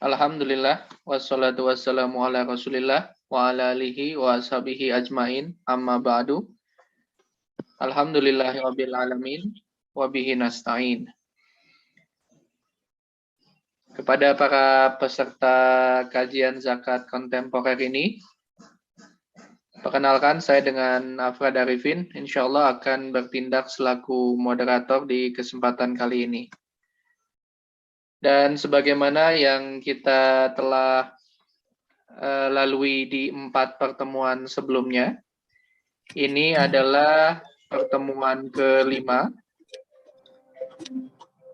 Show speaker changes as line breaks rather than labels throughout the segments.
Alhamdulillah, wassalatu wassalamu ala rasulillah, wa ala alihi wa ashabihi ajmain, amma ba'du. Alhamdulillahi rabbil alamin, wa bihi nasta'in. Kepada para peserta kajian zakat kontemporer ini, perkenalkan saya dengan Afrad Arifin, insyaallah akan bertindak selaku moderator di kesempatan kali ini. Dan sebagaimana yang kita telah lalui di 4 pertemuan sebelumnya, ini adalah pertemuan kelima,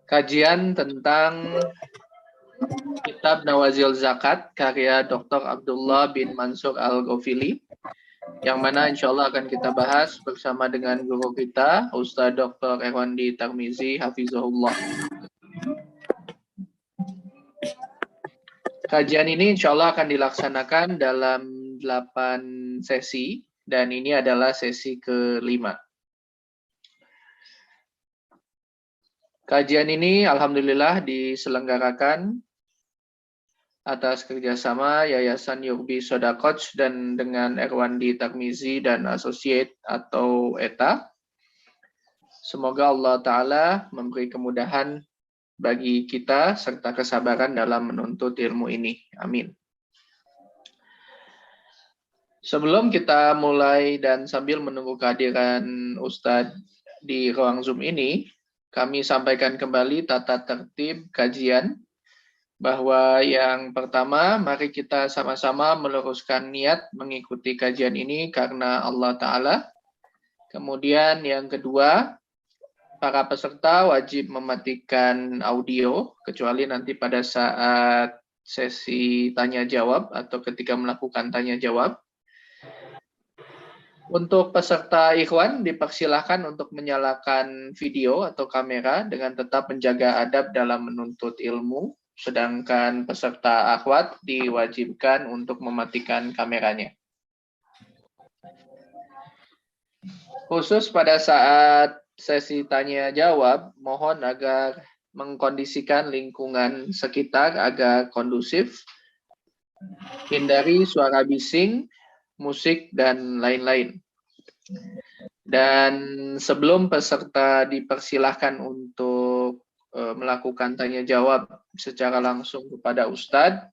kajian tentang Kitab Nawazil Zakat, karya Dr. Abdullah bin Mansur Al-Ghafili, yang mana insya Allah akan kita bahas bersama dengan guru kita, Ustaz Dr. Erwandi Tarmizi, Hafizahullah. Kajian ini insya Allah akan dilaksanakan dalam 8 sesi, dan ini adalah sesi kelima. Kajian ini alhamdulillah diselenggarakan atas kerjasama Yayasan Yurbi Sodaqoh dan dengan Erwandi Tarmizi dan Associate atau ETA. Semoga Allah Ta'ala memberi kemudahan bagi kita serta kesabaran dalam menuntut ilmu ini. Amin. Sebelum kita mulai dan sambil menunggu kehadiran Ustadz di ruang Zoom ini, kami sampaikan kembali tata tertib kajian, bahwa yang pertama, mari kita sama-sama meluruskan niat mengikuti kajian ini karena Allah Ta'ala. Kemudian yang kedua, para peserta wajib mematikan audio, kecuali nanti pada saat sesi tanya-jawab atau ketika melakukan tanya-jawab. Untuk peserta ikhwan, dipersilahkan untuk menyalakan video atau kamera dengan tetap menjaga adab dalam menuntut ilmu, sedangkan peserta akhwat diwajibkan untuk mematikan kameranya. Khusus pada saat sesi tanya-jawab, mohon agar mengkondisikan lingkungan sekitar agar kondusif, hindari suara bising, musik, dan lain-lain. Dan sebelum peserta dipersilahkan untuk melakukan tanya-jawab secara langsung kepada Ustadz,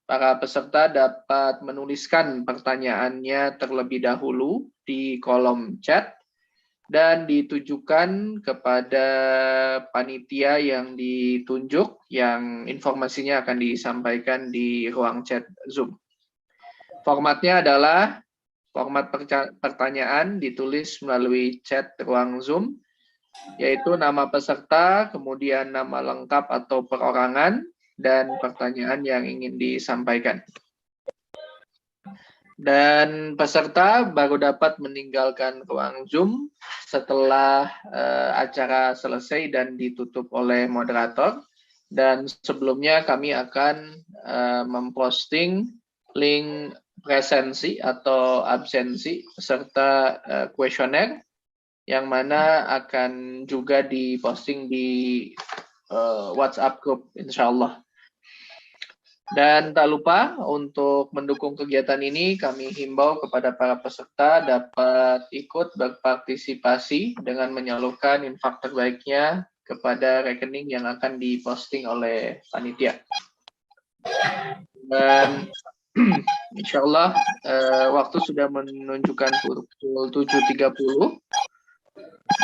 para peserta dapat menuliskan pertanyaannya terlebih dahulu di kolom chat dan ditujukan kepada panitia yang ditunjuk, yang informasinya akan disampaikan di ruang chat Zoom. Formatnya adalah format pertanyaan ditulis melalui chat ruang Zoom, yaitu nama peserta, kemudian nama lengkap atau perorangan, dan pertanyaan yang ingin disampaikan. Dan peserta baru dapat meninggalkan ruang Zoom setelah acara selesai dan ditutup oleh moderator. Dan sebelumnya kami akan memposting link presensi atau absensi serta kuesioner yang mana akan juga diposting di WhatsApp group insya Allah. Dan tak lupa untuk mendukung kegiatan ini, kami himbau kepada para peserta dapat ikut berpartisipasi dengan menyalurkan infak terbaiknya kepada rekening yang akan diposting oleh panitia. Dan insya Allah waktu sudah menunjukkan pukul 7.30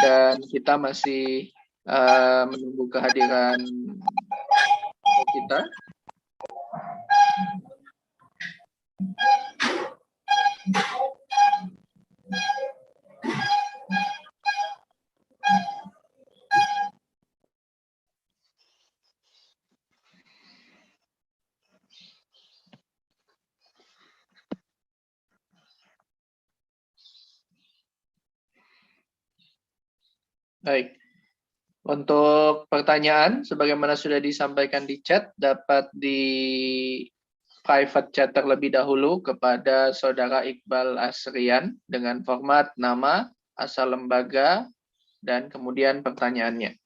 dan kita masih menunggu kehadiran kita. Baik. Untuk pertanyaan, sebagaimana sudah disampaikan di chat, dapat di private chat terlebih dahulu kepada Saudara Iqbal Asrian dengan format nama, asal lembaga, dan kemudian pertanyaannya.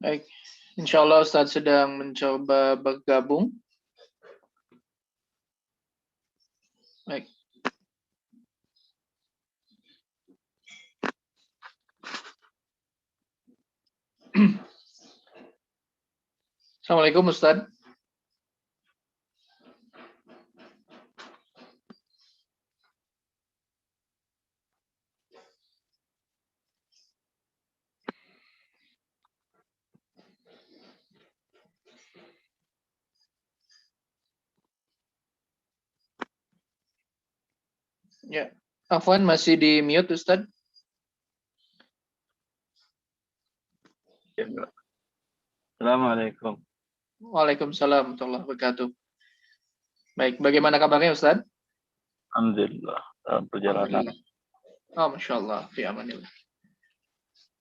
Baik, insya Allah Ustadz sedang mencoba bergabung. Baik. Assalamualaikum Ustadz. Ya, Afwan masih di mute Ustadz.
Assalamualaikum.
Waalaikumsalam warahmatullahi wabarakatuh. Baik, bagaimana kabarnya Ustadz?
Alhamdulillah dalam perjalanan.
Oh, Masya Allah, fi amanillah.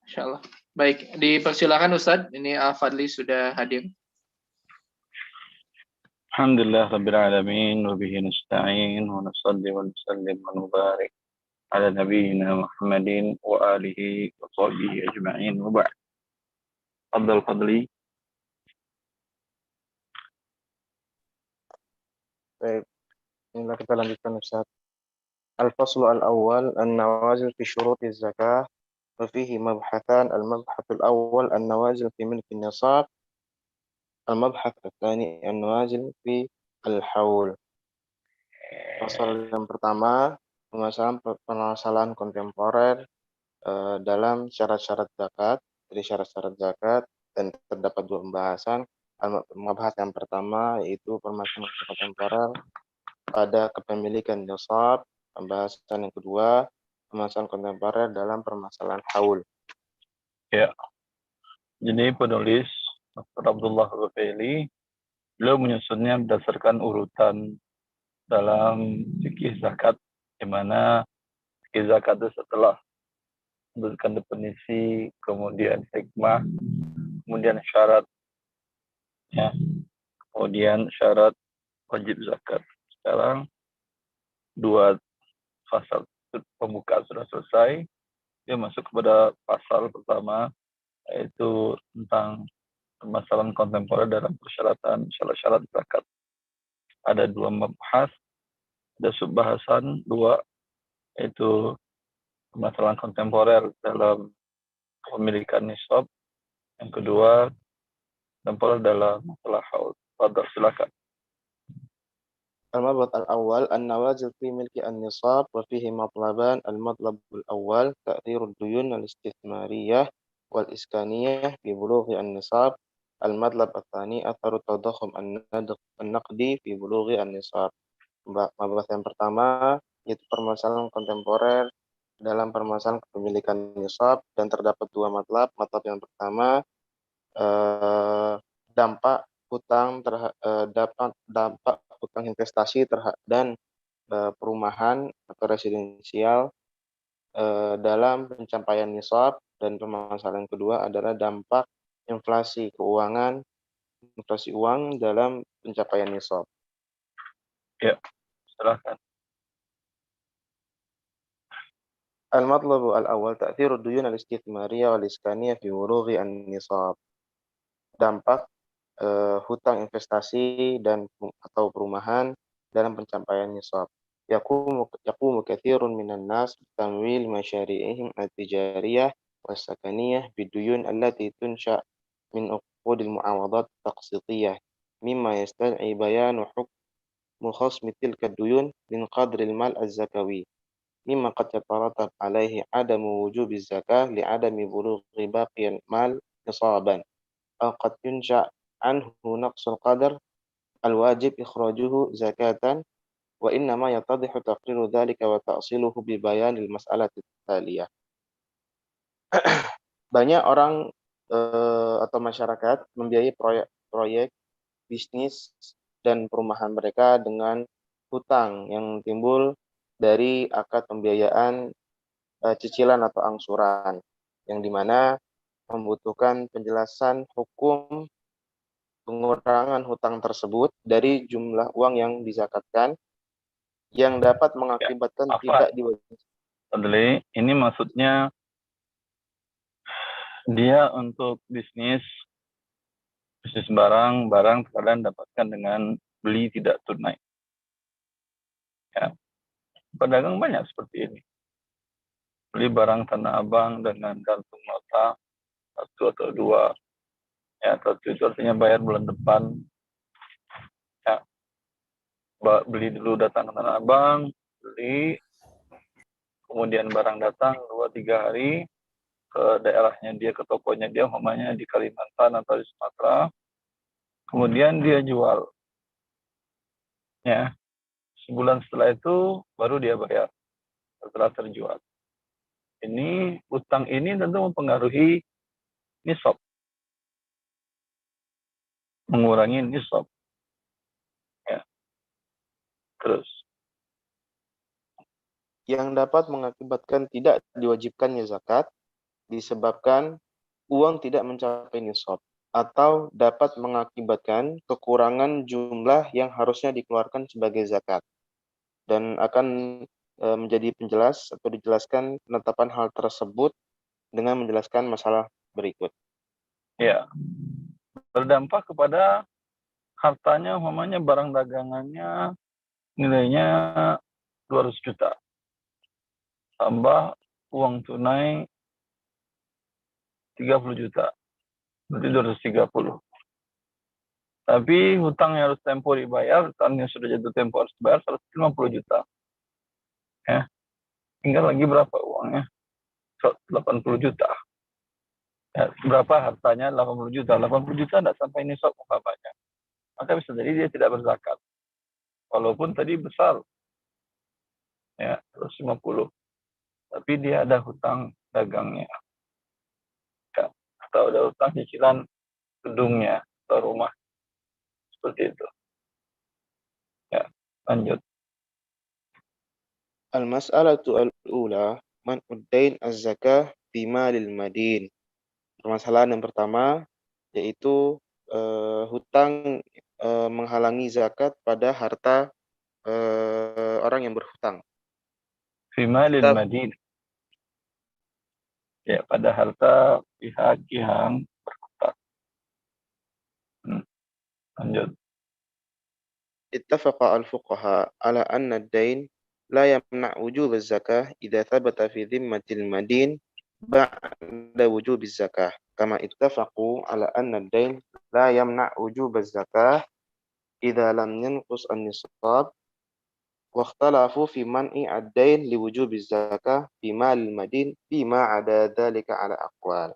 Masya Allah. Baik, dipersilakan Ustadz. Ini Al-Fadli sudah hadir.
Alhamdulillah rabbil alamin wa bihi nasta'in wa nusalli wa nusallim wa nubarik ala nabiyyina Muhammadin wa alihi wa sahbihi ajma'in wa ba'd. Fadhal Fadli.
Baik, inilah kita lanjutkan Ustaz. Al-faslu al-awwal an-nawazil fi syuruti zakah wa fihi mabhathan. Al-mabhathul awwal an-nawazil fi milki nisab. Al-mabhath ats-tsani an-nawazil fi al-haul. Pasal yang pertama, permasalahan kontemporer dalam syarat-syarat zakat. Jadi syarat-syarat zakat, dan terdapat dua pembahasan. Al-mabhath yang pertama yaitu permasalahan kontemporer pada kepemilikan nisab. Pembahasan yang kedua, permasalahan kontemporer dalam permasalahan haul.
Ya. Jadi penulis Dr. Abdullah Al-Ghafaili, beliau menyusunnya berdasarkan urutan dalam fikih zakat, di mana fikih zakat itu setelah memberikan definisi, kemudian hikmah, kemudian syarat, ya, kemudian syarat wajib zakat. Sekarang dua pasal pembukaan sudah selesai, dia masuk kepada pasal pertama, yaitu tentang permasalahan kontemporer dalam persyaratan syarat-syarat zakat. Ada dua mabhas, ada subbahasan dua, yaitu permasalahan kontemporer dalam kepemilikan nisab. Yang kedua, kontemporer dalam masalah haul. Fadhal, silakan.
Al-mabhath al-awwal an-nawazil fi milki an-nisab wa fihi matlaban. Al-matlabul awwal ta'thirud duyun al-istithmariyah wal iskaniyah fi bulughi an-nisab. Al-matlab ats-tsani atharu tadakhum an-naqdi fi bulughi an-nisab. Mabhath yang pertama yaitu permasalahan kontemporer dalam permasalahan kepemilikan nisab, dan terdapat dua matlab. Matlab yang pertama, dampak hutang dampak hutang investasi dan perumahan atau residensial dalam pencapaian nisab, dan permasalahan kedua adalah dampak inflasi uang dalam pencapaian nisab.
Ya, silakan.
Al-matlabu al-awwal ta'thirud duyun al-istithmariyah wal iskaniyah fi bulughi an-nisab. Dampak hutang investasi dan atau perumahan dalam pencapaian nisab. Yaqumu katsirun minan nas tamwil masyari'ihim at-tijariyah was-sakaniyah biduyun allati tunsha min uqudil mu'awadat taqsitiyah mimma yastad'i bayanu hukmu khasmi tilka duyun min qadril mal az-zakawi mimma qad yataratab alaihi adamu wujubi zakah li'adami bulughi baqiyal mal nisaban aw qad yunsha anhu naqsul qadar al-wajib ikhrajuhu zakatan wa innama yatadihu taqriru dhalika wa ta'siluhu bi bayanil mas'alati taliyah. Banyak orang atau masyarakat membiayai proyek bisnis dan perumahan mereka dengan hutang yang timbul dari akad pembiayaan cicilan atau angsuran, yang dimana membutuhkan penjelasan hukum pengurangan hutang tersebut dari jumlah uang yang dizakatkan yang dapat mengakibatkan tidak
Fadli, ini maksudnya dia untuk bisnis bisnis barang kalian dapatkan dengan beli tidak tunai. Ya, pedagang banyak seperti ini. Beli barang Tanah Abang dengan gantung nota 1 atau 2. Ya, 1 itu artinya bayar bulan depan. Ya, beli dulu, datang ke Tanah Abang, beli, kemudian barang datang 2-3 hari ke daerahnya dia, ke tokonya dia, umpamanya di Kalimantan atau di Sumatera. Kemudian dia jual. Ya, sebulan setelah itu baru dia bayar setelah terjual. Ini utang ini tentu mempengaruhi nisab, mengurangi nisab. Ya, terus
Yang dapat mengakibatkan tidak diwajibkannya zakat disebabkan uang tidak mencapai nisab atau dapat mengakibatkan kekurangan jumlah yang harusnya dikeluarkan sebagai zakat. Dan akan menjadi penjelas atau dijelaskan penetapan hal tersebut dengan menjelaskan masalah berikut.
ya, berdampak kepada hartanya, umpamanya barang dagangannya nilainya 200 juta. Tambah uang tunai 30 juta. Berarti 230. Tapi hutang yang harus tempo dibayar, hutang yang sudah jatuh tempo harus dibayar 150 juta. Ya. Tinggal lagi berapa uangnya? 80 juta. Ya, berapa hartanya? 80 juta. 80 juta tidak sampai nisab umpamanya. Maka bisa jadi dia tidak berzakat. Walaupun tadi besar. Ya, 150. Tapi dia ada hutang dagangnya. Ya. Atau ada hutang cicilan gedungnya atau rumah. Seperti itu. Ya, lanjut.
Al-mas'alatu al-ula man'ud dain az-zakah fi malil madin. Permasalahan yang pertama yaitu hutang menghalangi zakat pada harta orang yang berhutang.
Fi malil
Kita
madin. Ya, pada harta pihak yang berhutang. Lanjut.
اتفق الفقهاء على أن الدين لا يمنع وجوب الزكاة إذا ثبت في ذمة المدين بعد وجوب الزكاة كما اتفقوا على أن الدين لا يمنع وجوب الزكاة إذا لم ينقص النصاب واختلفوا في منع الدين لوجوب الزكاة في مال المدين فيما عدا ذلك على أقوال.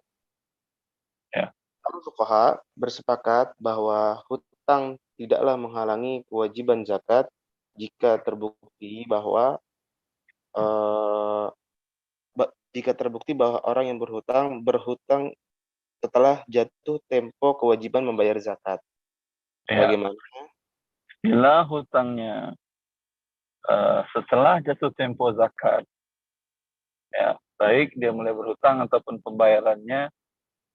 Ya.
Para fuqaha bersepakat bahwa hutang tidaklah menghalangi kewajiban zakat jika terbukti bahwa orang yang berhutang setelah jatuh tempo kewajiban membayar zakat.
Ya.
Bagaimana?
Bila hutangnya setelah jatuh tempo zakat, ya, baik dia mulai berhutang ataupun pembayarannya,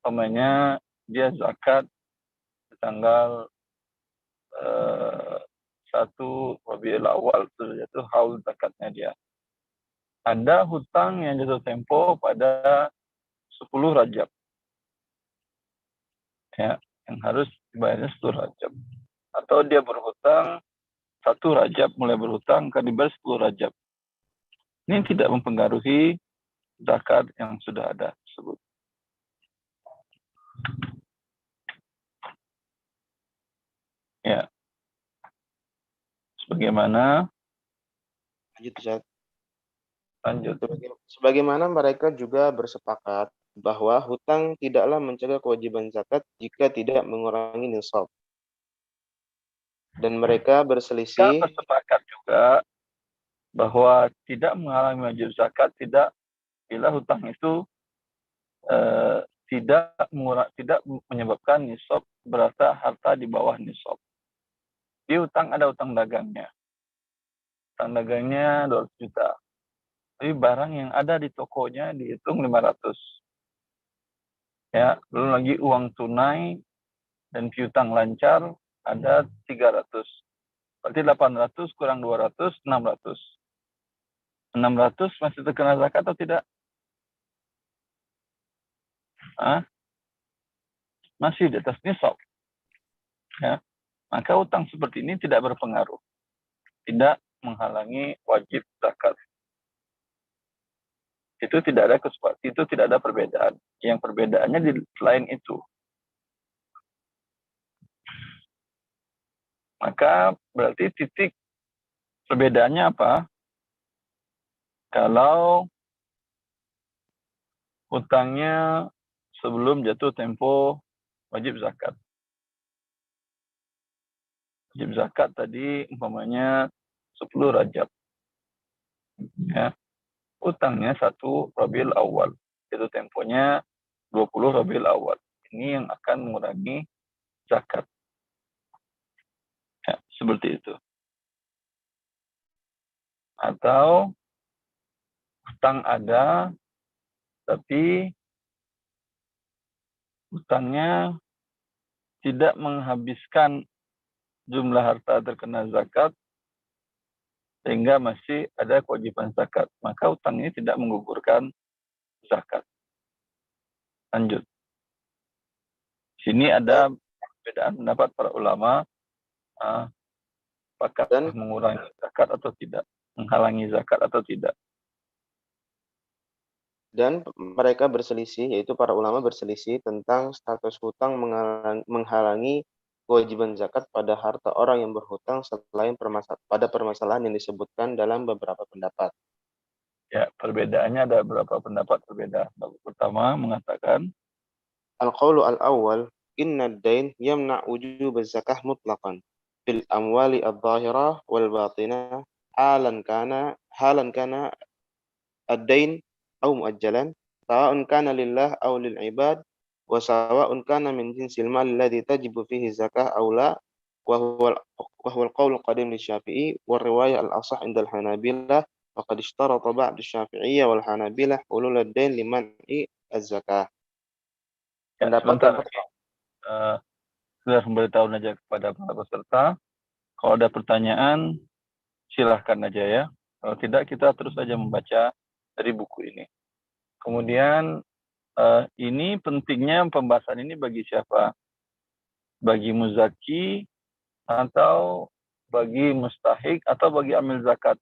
umpamanya dia zakat di tanggal 1 Rabiul Awal, itu jatuh haul zakatnya dia. Ada hutang yang jatuh tempo pada 10 Rajab. Ya, yang harus dibayarnya 10 Rajab. Atau dia berhutang 1 Rajab, mulai berhutang kan dibayar 10 Rajab. Ini tidak mempengaruhi zakat yang sudah ada tersebut. Ya. Sebagaimana lanjut.
Sebagaimana mereka juga bersepakat bahwa hutang tidaklah mencegah kewajiban zakat jika tidak mengurangi nisab. Dan mereka berselisih.
Kita bersepakat juga bahwa tidak mengalami wajib zakat tidak bila hutang itu tidak menyebabkan nisab berasa harta di bawah nisab. Di hutang ada hutang dagangnya. Hutang dagangnya 200 juta. Tapi barang yang ada di tokonya dihitung 500. Ya, belum lagi uang tunai dan piutang lancar ada 300. Berarti 800 kurang 200, 600. 600 masih terkena zakat atau tidak? Masih di atas nisab. Ya, maka utang seperti ini tidak berpengaruh, tidak menghalangi wajib zakat. Itu tidak ada itu tidak ada perbedaan. Yang perbedaannya di selain itu. Maka berarti titik perbedaannya apa? Kalau hutangnya sebelum jatuh tempo wajib zakat. Wajib zakat tadi umpamanya 10 Rajab. Ya. Utangnya 1 Rabiul Awal. Itu temponya 20 Rabiul Awal. Ini yang akan mengurangi zakat. Ya, seperti itu. Atau hutang ada, tapi hutangnya tidak menghabiskan jumlah harta terkena zakat, sehingga masih ada kewajiban zakat. Maka hutang ini tidak menggugurkan zakat. Lanjut. Sini ada perbedaan pendapat para ulama, apakah mengurangi zakat atau tidak, menghalangi zakat atau tidak.
Dan mereka berselisih, yaitu para ulama berselisih tentang status hutang menghalangi kewajiban zakat pada harta orang yang berhutang selain pada permasalahan yang disebutkan dalam beberapa pendapat.
Ya, perbedaannya ada beberapa pendapat berbeda. Pertama mengatakan
Al-qawlu al-awwal, inna ad-dain yamna' wujub az-zakah mutlaqan fil amwali adh-dhahirah wal batinah halan kana ad-dain aw muajjalan sawa'un kana lillah aw lil ibad wa sawa'un kana min jinsil mal alladhi tajibu fihi zakah aw la wa huwa al-qawl al-qadim lisyafi'i wa riwayah al-asah 'inda al-hanabilah wa qad ishtarata ba'd asy-syafi'iyyah wal hanabilah hulul ad-dain liman'i az-zakah.
sebentar. Sudah memberitahu aja kepada para peserta. Kalau ada pertanyaan, silahkan aja ya. Kalau tidak, kita terus saja membaca dari buku ini. Kemudian, ini pentingnya pembahasan ini bagi siapa? Bagi muzaki, atau bagi mustahik, atau bagi amil zakat?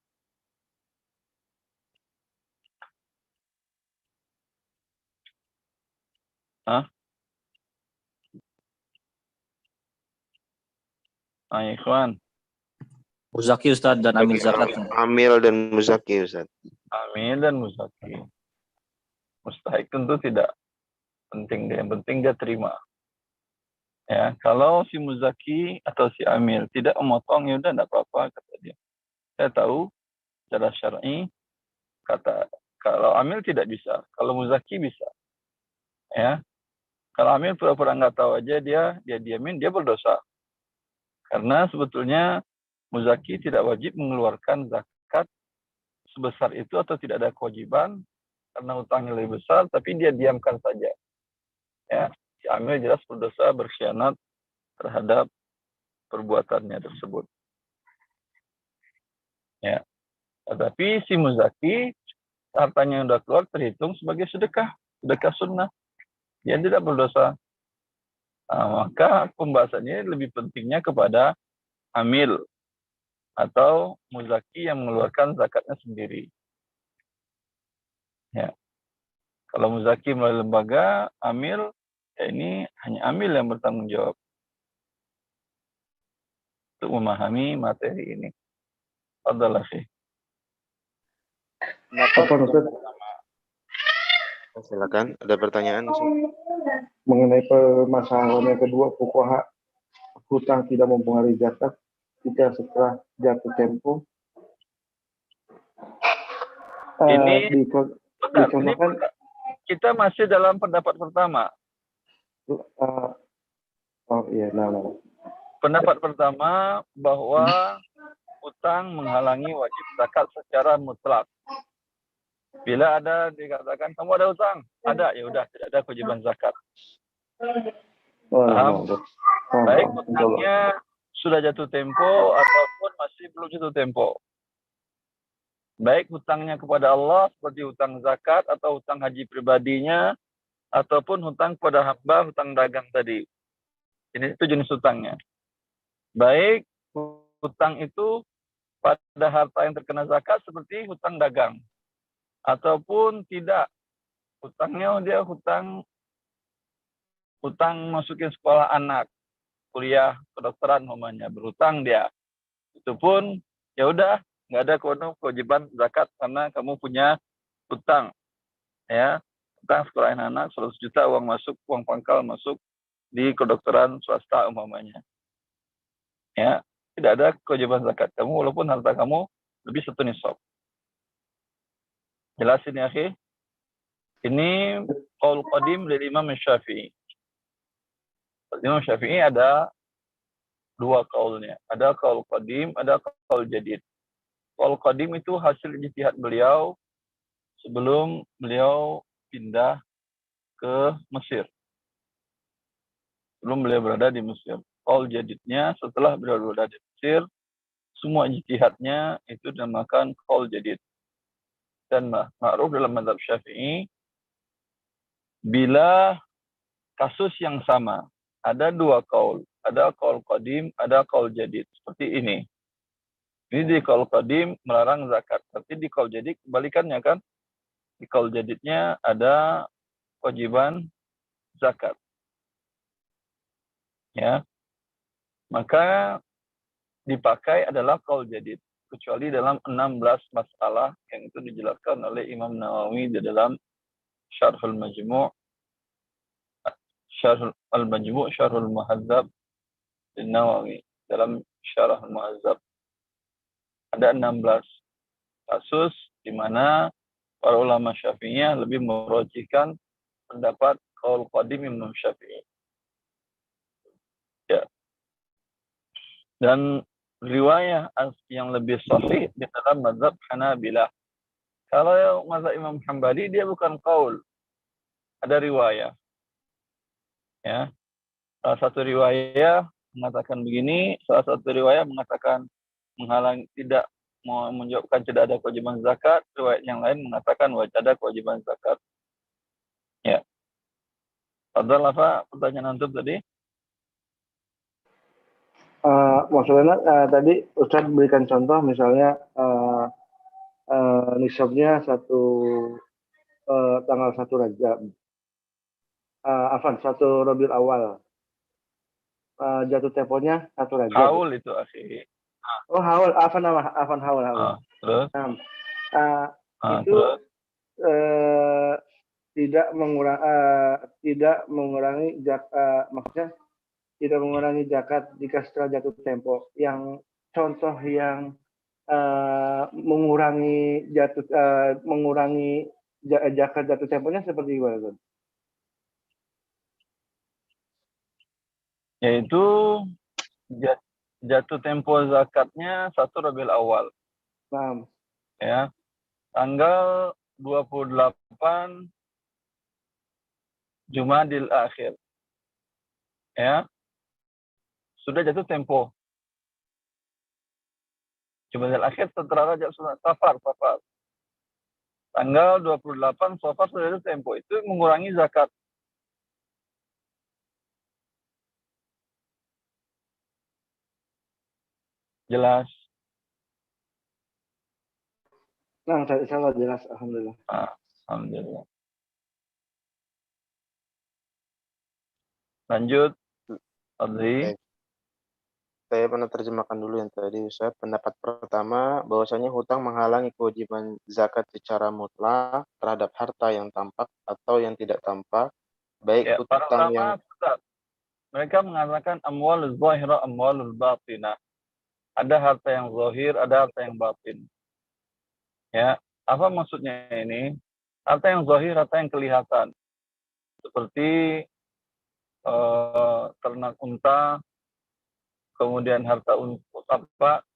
Ikhwan.
Muzaki Ustaz dan amil zakat.
Amil dan muzaki Ustaz.
Amil dan muzaki. Mustahik tentu tidak penting, yang penting dia terima. Ya, kalau si muzaki atau si amil tidak memotong, ya udah enggak apa-apa kata dia. Saya tahu secara syar'i kata kalau amil tidak bisa, kalau muzaki bisa. Ya. Kalau amil pura-pura enggak tahu aja dia diamin, dia berdosa. Karena sebetulnya muzaki tidak wajib mengeluarkan zakat sebesar itu atau tidak ada kewajiban karena hutangnya lebih besar, tapi dia diamkan saja. Ya, si amil jelas berdosa, berkhianat terhadap perbuatannya tersebut. Ya, tetapi si muzaki hartanya yang sudah keluar terhitung sebagai sedekah sunnah. Dia tidak berdosa. Nah, maka pembahasannya lebih pentingnya kepada amil atau muzaki yang mengeluarkan zakatnya sendiri. Ya. Kalau muzaki melalui lembaga, amil, ya ini hanya amil yang bertanggung jawab untuk memahami materi ini. Fadhal akhi.
Silakan, ada pertanyaan?
Mengenai permasalahan yang kedua, fuqaha hutang tidak mempengaruhi zakat jika setelah jatuh tempo.
Ini kita masih dalam pendapat pertama. Pendapat pertama bahwa hutang menghalangi wajib zakat secara mutlak. Bila ada dikatakan kamu ada hutang, ada, ya udah tidak ada kewajiban zakat. Baik hutangnya sudah jatuh tempo ataupun masih belum jatuh tempo. Baik hutangnya kepada Allah seperti hutang zakat atau hutang haji pribadinya ataupun hutang kepada hamba, hutang dagang tadi. Ini itu jenis hutangnya. Baik hutang itu pada harta yang terkena zakat seperti hutang dagang, ataupun tidak, hutangnya dia hutang masukin sekolah anak, kuliah kedokteran umpamanya, berhutang dia. Itu pun ya udah nggak ada kewajiban zakat karena kamu punya hutang, ya, hutang sekolah anak 100 juta, uang pangkal masuk di kedokteran swasta umpamanya, ya, tidak ada kewajiban zakat kamu walaupun harta kamu lebih 1 nisab. Jelas ini akhi? Ini qaul qadim dari Imam Syafi'i. Imam Syafi'i ada 2 qaulnya. Ada qaul qadim, ada qaul jadid. Qaul qadim itu hasil ijtihad beliau sebelum beliau pindah ke Mesir. Sebelum beliau berada di Mesir. Qaul jadidnya setelah beliau berada di Mesir, semua ijtihadnya itu dinamakan qaul jadid. Dan ma'ruf dalam mazhab Syafi'i, bila kasus yang sama, ada 2 qaul, ada qaul qadim, ada qaul jadid. Seperti ini. Ini di qaul qadim melarang zakat, tapi di qaul jadid kebalikannya kan? Di qaul jadidnya ada kewajiban zakat. Ya. Maka dipakai adalah qaul jadid, kecuali dalam 16 masalah yang itu dijelaskan oleh Imam Nawawi di dalam Syarhul Majmu', Syarhul Muhadzab Nawawi, dalam Syarhul Muhadzab. Ada 16 kasus di mana para ulama Syafi'iyah lebih merojihkan pendapat qaul qadim Imam Syafi'i. Ya. Dan riwayah yang lebih sahih di dalam mazhab Hanabilah. Kalau mazhab Imam Hambali dia bukan qaul, ada riwayah. Ya. Salah satu riwayah mengatakan begini, salah satu riwayah mengatakan menghalangi, tidak menjawabkan tidak ada kewajiban zakat, riwayat yang lain mengatakan wajib ada kewajiban zakat. Ya. Fadhal, apa pertanyaan antum tadi?
Maksudnya tadi Ustadz berikan contoh misalnya nisabnya tanggal 1 Rajab, 1 Rabiul Awal, jatuh temponya 1 Rajab.
Haul itu akhi.
Oh haul, haul.
Terus?
Itu terus? Tidak mengurangi maksudnya tidak mengurangi zakat jika setelah jatuh tempo. Yang contoh yang mengurangi zakat jatuh temponya seperti gimana, Ustaz?
Yaitu jatuh tempo zakatnya 1 Rabiul Awal.
Paham.
Ya. Tanggal 28 Jumadil Akhir. Ya. Sudah jatuh tempo. Jumadil Akhir setelah Rajab, Safar. Tanggal 28 Safar sudah jatuh tempo. Itu mengurangi zakat. Jelas?
Nah, insya jelas. Alhamdulillah.
Alhamdulillah. Lanjut. Adli.
Saya pernah terjemahkan dulu yang tadi, Ustaz. Pendapat pertama, bahwasanya hutang menghalangi kewajiban zakat secara mutlak terhadap harta yang tampak atau yang tidak tampak, baik
Ya, para
hutang
ulama, mereka mengatakan amwalul zahira, amwalul batinah. Ada harta yang zahir, ada harta yang batin. Ya, apa maksudnya ini? Harta yang zahir, harta yang kelihatan. Seperti ternak unta, kemudian harta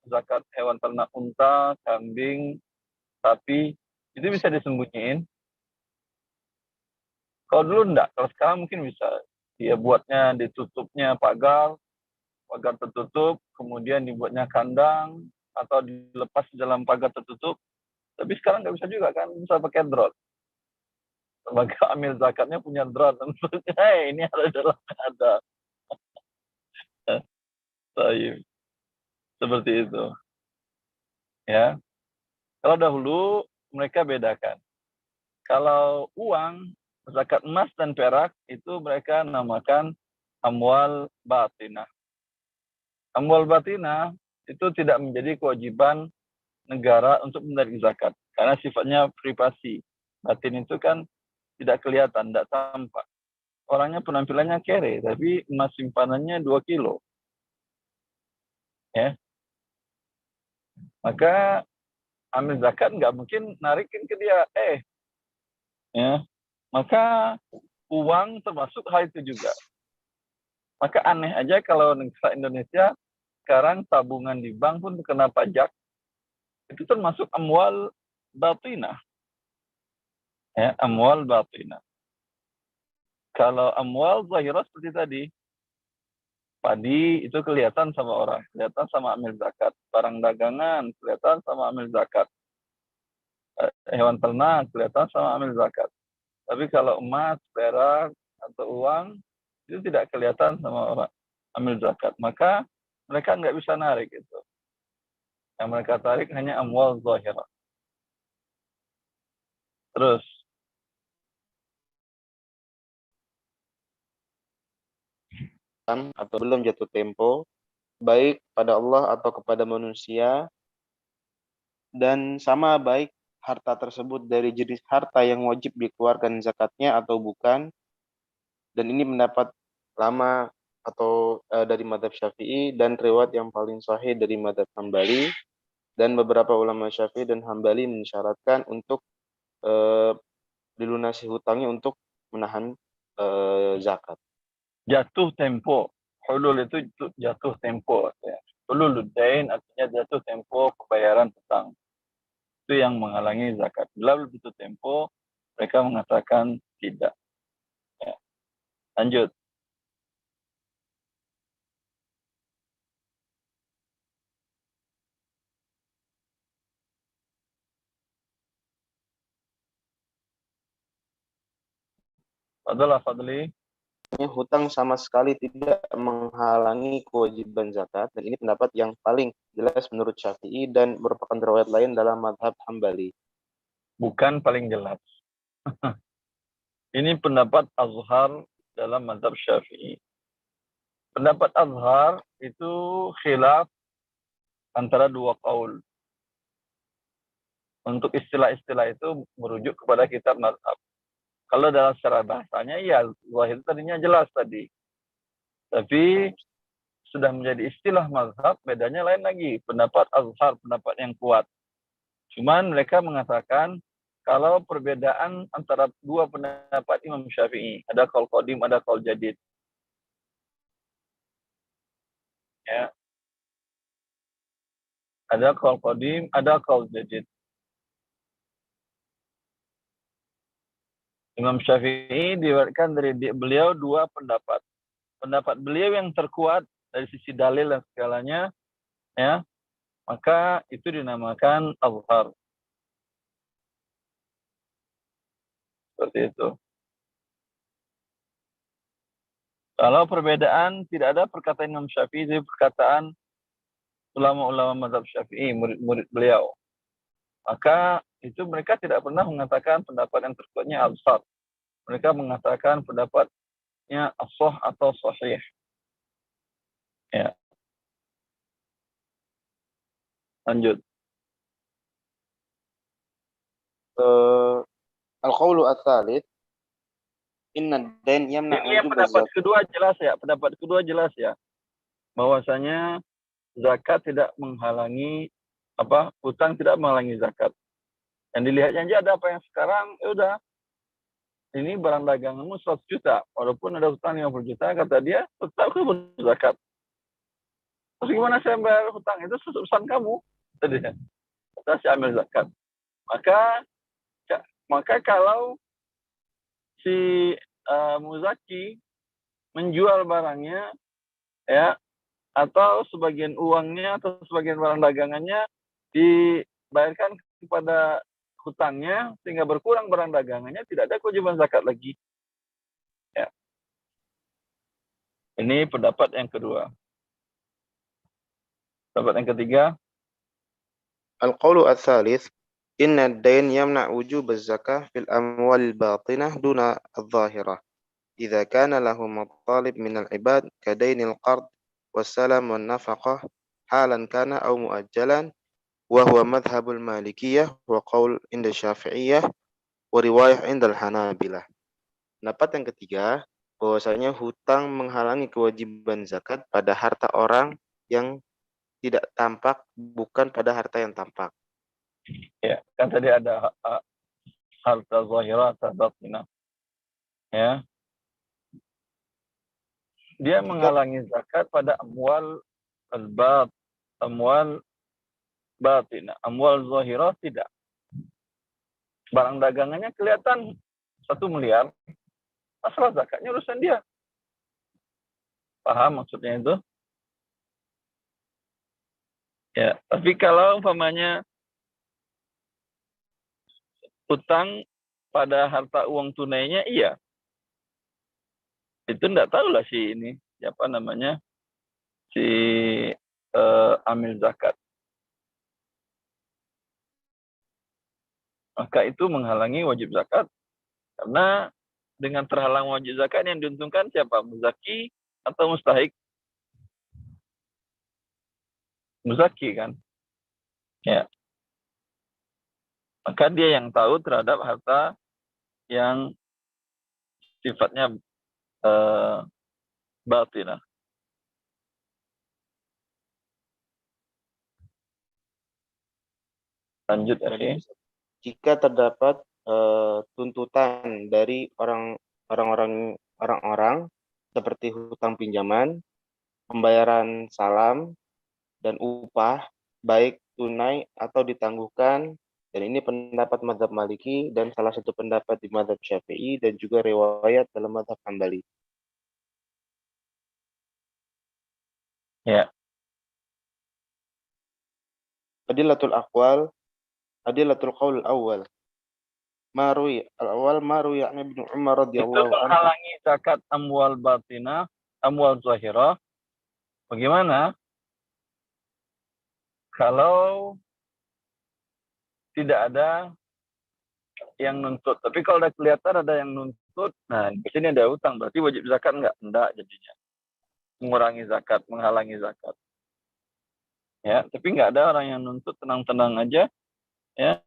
zakat hewan ternak unta, kambing, sapi, itu bisa disembunyiin. Kalau dulu enggak, kalau sekarang mungkin bisa. Dia buatnya ditutupnya pagar tertutup, kemudian dibuatnya kandang atau dilepas di dalam pagar tertutup. Tapi sekarang nggak bisa juga kan, bisa pakai drone. Sebagai amil zakatnya punya drone, ini ada dalamnya ada. Baik. Seperti itu. Ya. Kalau dahulu mereka bedakan. Kalau uang, zakat emas dan perak itu mereka namakan amwal batinah. Amwal batinah itu tidak menjadi kewajiban negara untuk menarik zakat karena sifatnya privasi. Batin itu kan tidak kelihatan, tidak tampak. Orangnya penampilannya kere, tapi emas simpanannya 2 kilo. Ya. Maka amil zakat nggak mungkin narikin ke dia. Ya. Maka uang termasuk hal itu juga. Maka aneh aja kalau negara Indonesia sekarang tabungan di bank pun kena pajak. Itu termasuk amwal batinah. Ya, amwal batinah. Kalau amwal zahirah seperti tadi, padi itu kelihatan sama orang, kelihatan sama amil zakat. Barang dagangan kelihatan sama amil zakat. Hewan ternak kelihatan sama amil zakat. Tapi kalau emas, perak, atau uang, itu tidak kelihatan sama orang amil zakat. Maka mereka nggak bisa narik itu. Yang mereka tarik hanya amwal zahirah. Terus,
atau belum jatuh tempo, baik pada Allah atau kepada manusia, dan sama baik harta tersebut dari jenis harta yang wajib dikeluarkan zakatnya atau bukan, dan ini mendapat lama atau dari madhab Syafi'i dan riwayat yang paling sahih dari madhab Hambali, dan beberapa ulama Syafi'i dan Hambali mensyaratkan untuk dilunasi hutangnya untuk menahan zakat.
jatuh tempo. Hulul itu jatuh tempo. Ya. Hulul dain artinya jatuh tempo pembayaran hutang. Itu yang menghalangi zakat. Bila begitu tempo, mereka mengatakan tidak. Ya. Lanjut. Adalah Fadli.
Hutang sama sekali tidak menghalangi kewajiban zakat, dan ini pendapat yang paling jelas menurut Syafi'i dan merupakan riwayat lain dalam madhab Hambali.
Bukan paling jelas. Ini pendapat Azhar dalam mazhab Syafi'i. Pendapat Azhar itu khilaf antara dua qaul. Untuk istilah-istilah itu merujuk kepada kitab mazhab. Kalau dalam secara bahasanya, ya zahir tadinya jelas tadi. Tapi sudah menjadi istilah mazhab, bedanya lain lagi. Pendapat Azhar, pendapat yang kuat. Cuman mereka mengatakan, kalau perbedaan antara dua pendapat Imam Syafi'i, ada qaul qadim, ada qaul jadid. Ya. Ada qaul qadim, ada qaul jadid. Imam Syafi'i diriwayatkan dari beliau dua pendapat. Pendapat beliau yang terkuat dari sisi dalil dan segalanya, ya, maka itu dinamakan Azhar. Seperti itu. Kalau perbedaan tidak ada perkataan Imam Syafi'i, itu perkataan ulama-ulama mazhab Syafi'i, murid-murid beliau. Maka itu mereka tidak pernah mengatakan pendapat yang terkuatnya Azhar. Mereka mengatakan pendapatnya as-sah atau sahih. Ya. Lanjut.
Al-qawlu ats-tsalits, inna ad-dain yamna
Ini yang pendapat kedua jelas ya. Pendapat kedua jelas ya. Bahwasanya zakat tidak menghalangi hutang tidak menghalangi zakat. Yang dilihatnya aja ada apa yang sekarang, ya udah. Ini barang daganganmu 100 juta. Walaupun ada hutang 50 juta, kata dia, tetap kamu zakat. Terus gimana saya bayar hutang? Itu urusan kamu. Tadinya. Kata saya ambil zakat. Maka kalau si muzaki menjual barangnya, ya, atau sebagian uangnya atau sebagian barang dagangannya dibayarkan kepada hutangnya sehingga berkurang barang dagangannya, tidak ada kewajiban zakat lagi. Ya. Ini pendapat yang kedua. Pendapat yang ketiga,
Al-qawlu ats-tsalits inna ad-dain yamna' wujub az-zakah fil amwal al-batinah duna adh-dhahirah idza kana lahu matalib min al-ibad ka dainil qard was-salam wan-nafaqah halan kana aw muajjalan wa huwa madhhabul malikiyah wa qaul inda syafi'iyah wa riwayah inda al-hanabilah. Pendapat yang ketiga, bahwasanya hutang menghalangi kewajiban zakat pada harta orang yang tidak tampak, bukan pada harta yang tampak.
ya kan tadi ada harta zahirah, harta batinah. Ya, dia menghalangi zakat pada amwal amwal batinah, amwal zahirah tidak. Barang dagangannya kelihatan 1 miliar, masalah zakatnya urusan dia. Paham maksudnya itu? Ya, tapi kalau umpamanya utang pada harta uang tunainya, iya. Itu enggak tahu lah si ini, siapa namanya, si amil zakat. Maka itu menghalangi wajib zakat. Karena dengan terhalang wajib zakat yang diuntungkan siapa? Muzaki atau mustahik? Muzaki kan? Ya. Maka dia yang tahu terhadap harta yang sifatnya batinah. Lanjut ya.
Jika terdapat tuntutan dari orang-orang seperti hutang pinjaman, pembayaran salam, dan upah, baik tunai atau ditangguhkan, dan ini pendapat mazhab Maliki dan salah satu pendapat di mazhab Syafi'i dan juga riwayat dalam mazhab Hambali.
Ya.
Adillatul qaul awal. Marwi yakni Ibnu Umar
Itu
radhiyallahu anhu.
menghalangi zakat amwal batinah, amwal zahirah. Bagaimana? Kalau tidak ada yang nuntut. Tapi kalau udah kelihatan ada yang nuntut, nah di sini ada utang, berarti wajib zakat enggak jadinya. Mengurangi zakat, menghalangi zakat. Ya, tapi enggak ada orang yang nuntut, tenang-tenang aja. Ya,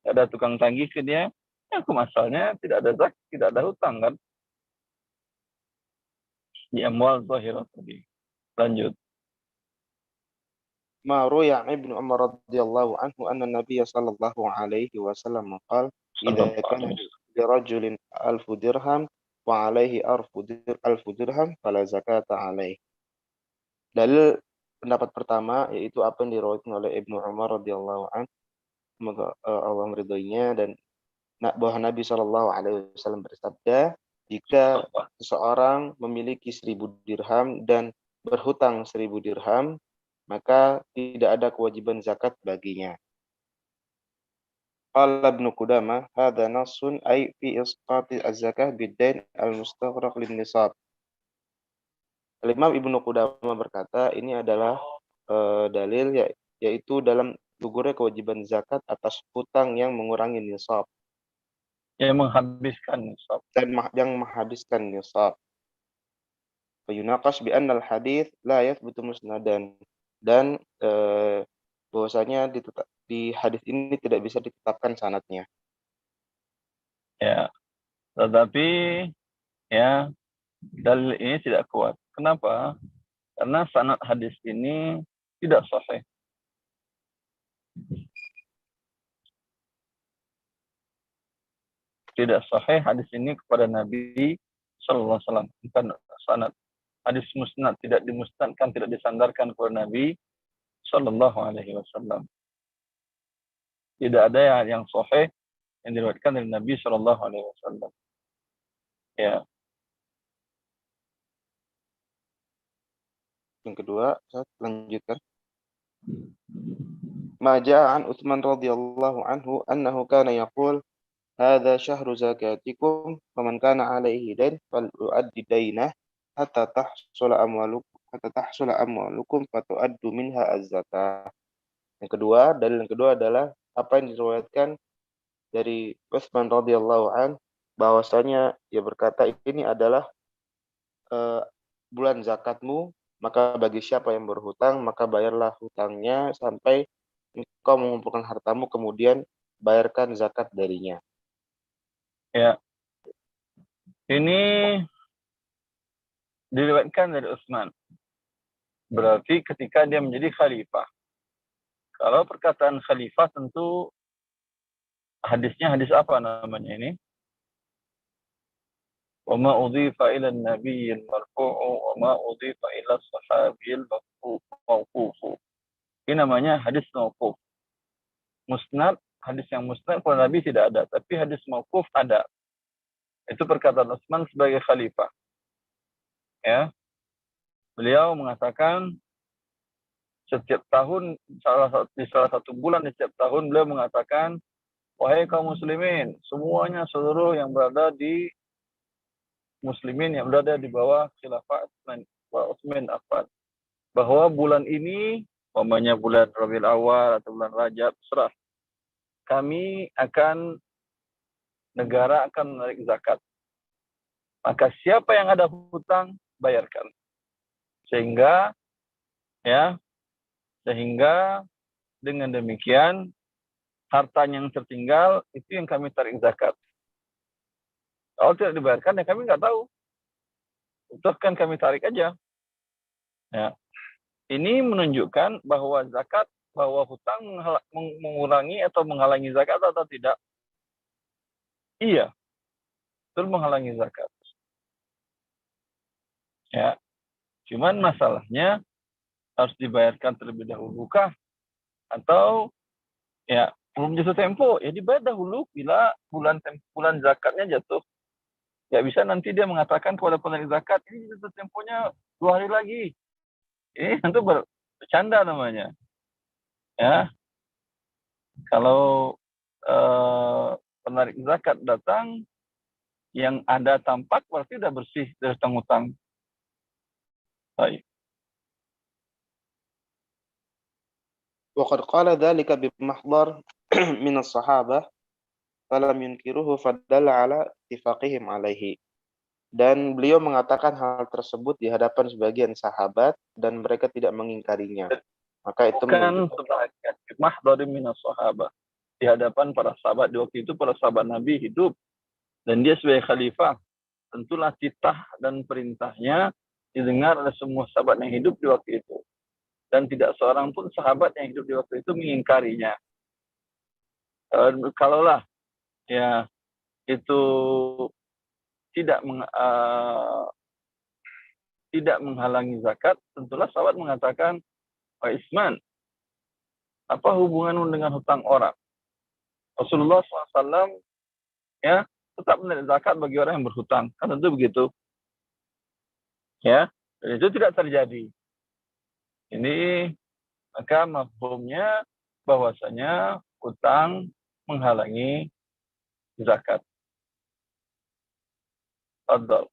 ada tukang tagih ke dia. Ya, masalahnya tidak ada zakat, tidak ada hutang kan? Di amwal zahirah tadi. Lanjut.
Ma ruya Ibnu Umar radhiyallahu anhu anna Nabiy sallallahu alaihi wasallam qala idza kana li rajulin 1000 dirham wa alaihi 1000 dirham fala zakata alaihi. Dalil pendapat pertama yaitu apa yang diriwayatkan oleh Ibnu Umar radhiyallahu anhu, semoga Allah meridhoinya, dan bahwa Nabi sallallahu alaihi wasallam bersabda, jika seseorang memiliki 1000 dirham dan berhutang 1000 dirham, maka tidak ada kewajiban zakat baginya. Qala Ibnu Qudamah, hadza nassun ay fi isqati az-zakah bid-dain al-mustaghraq lin-nisab. Imam Ibnu Qudamah berkata, ini adalah dalil yaitu dalam gugurnya kewajiban zakat atas hutang yang mengurangi nisab.
Yang menghabiskan nisab.
Dan yang menghabiskan nisab. Fayunaqash bi anna al-hadits la yathbutu musnadan. Dan bahwasanya di hadis ini tidak bisa ditetapkan sanadnya.
Ya, tetapi ya dalil ini tidak kuat. Kenapa? Karena sanad hadis ini tidak sahih. Tidak sahih hadis ini kepada Nabi Sallallahu Alaihi Wasallam. Bukan sanad. Hadis musnad tidak dimusnadkan, tidak disandarkan kepada Nabi Sallallahu Alaihi Wasallam. Tidak ada yang sahih yang diriwayatkan dari Nabi Sallallahu Alaihi Wasallam. Ya.
Yang kedua, saya lanjutkan. Ma ja'a an Utsman radhiyallahu anhu annahu kana yaqul hadza syahru zakatikum faman kana alaihi dain falyu'addi dainah hatta tahsula hatta tahsula amwalukum fatu'addu minha az-zakah. Yang kedua, dalil yang kedua adalah apa yang diriwayatkan dari Utsman radhiyallahu an, bahwasanya dia berkata, ini adalah bulan zakatmu, maka bagi siapa yang berhutang maka bayarlah hutangnya sampai engkau mengumpulkan hartamu, kemudian bayarkan zakat darinya.
Ya, ini diriwayatkan dari Utsman. Berarti ketika dia menjadi khalifah. Kalau perkataan khalifah tentu hadisnya hadis apa namanya ini? Wa ma udhifa ila an-nabiyil marfu'u wa ma udhifa ila as-sahabil mawqufu. Ini namanya hadis mauquf. Musnad, hadis yang musnad kalau Nabi tidak ada, tapi hadis mauquf ada. Itu perkataan Utsman sebagai khalifah. Ya. Beliau mengatakan setiap tahun di salah satu bulan di setiap tahun beliau mengatakan, wahai kaum muslimin, semuanya seluruh yang berada di muslimin yang berada di bawah khilafah Utsman Affan, bahwa bulan ini, umpamanya bulan Rabiul Awal atau bulan Rajab, serah, negara akan menarik zakat. Maka siapa yang ada hutang, bayarkan. Sehingga dengan demikian harta yang tertinggal itu yang kami tarik zakat. Kalau tidak dibayarkan, ya kami nggak tahu. Itu kan kami tarik aja. Ya. Ini menunjukkan bahwa zakat, bahwa hutang mengurangi atau menghalangi zakat atau tidak? Iya, betul menghalangi zakat. Ya, cuman masalahnya harus dibayarkan terlebih dahulu kah? Atau ya belum jatuh tempo, ya dibayar dahulu bila bulan zakatnya jatuh. Ya bisa nanti dia mengatakan kepada penerima zakat, ini jatuh temponya 2 hari lagi. Ini tentu bercanda namanya. Ya, kalau penarik zakat datang, yang ada tampak berarti sudah bersih dari hutang-hutang. Baik.
Waqad qala dzalika bimahdhar min as-sahabah falam yunkiruhu fadalla ala ittifaqihim alaihi. Dan beliau mengatakan hal tersebut di hadapan sebagian sahabat dan mereka tidak mengingkarinya. Maka itu
bukan sebagian mahdhar min as-sahabah. Di hadapan para sahabat di waktu itu, para sahabat Nabi hidup dan dia sebagai khalifah. Tentulah titah dan perintahnya didengar oleh semua sahabat yang hidup di waktu itu. Dan tidak seorang pun sahabat yang hidup di waktu itu mengingkarinya. Kalaulah ya itu tidak menghalangi zakat, tentulah sahabat mengatakan, wahai Utsman, apa hubunganmu dengan hutang orang? Rasulullah SAW ya tetap menarik zakat bagi orang yang berhutang, kan tentu begitu. Ya, dan itu tidak terjadi. Ini maka mafhumnya bahwasanya hutang menghalangi zakat. Fadhal.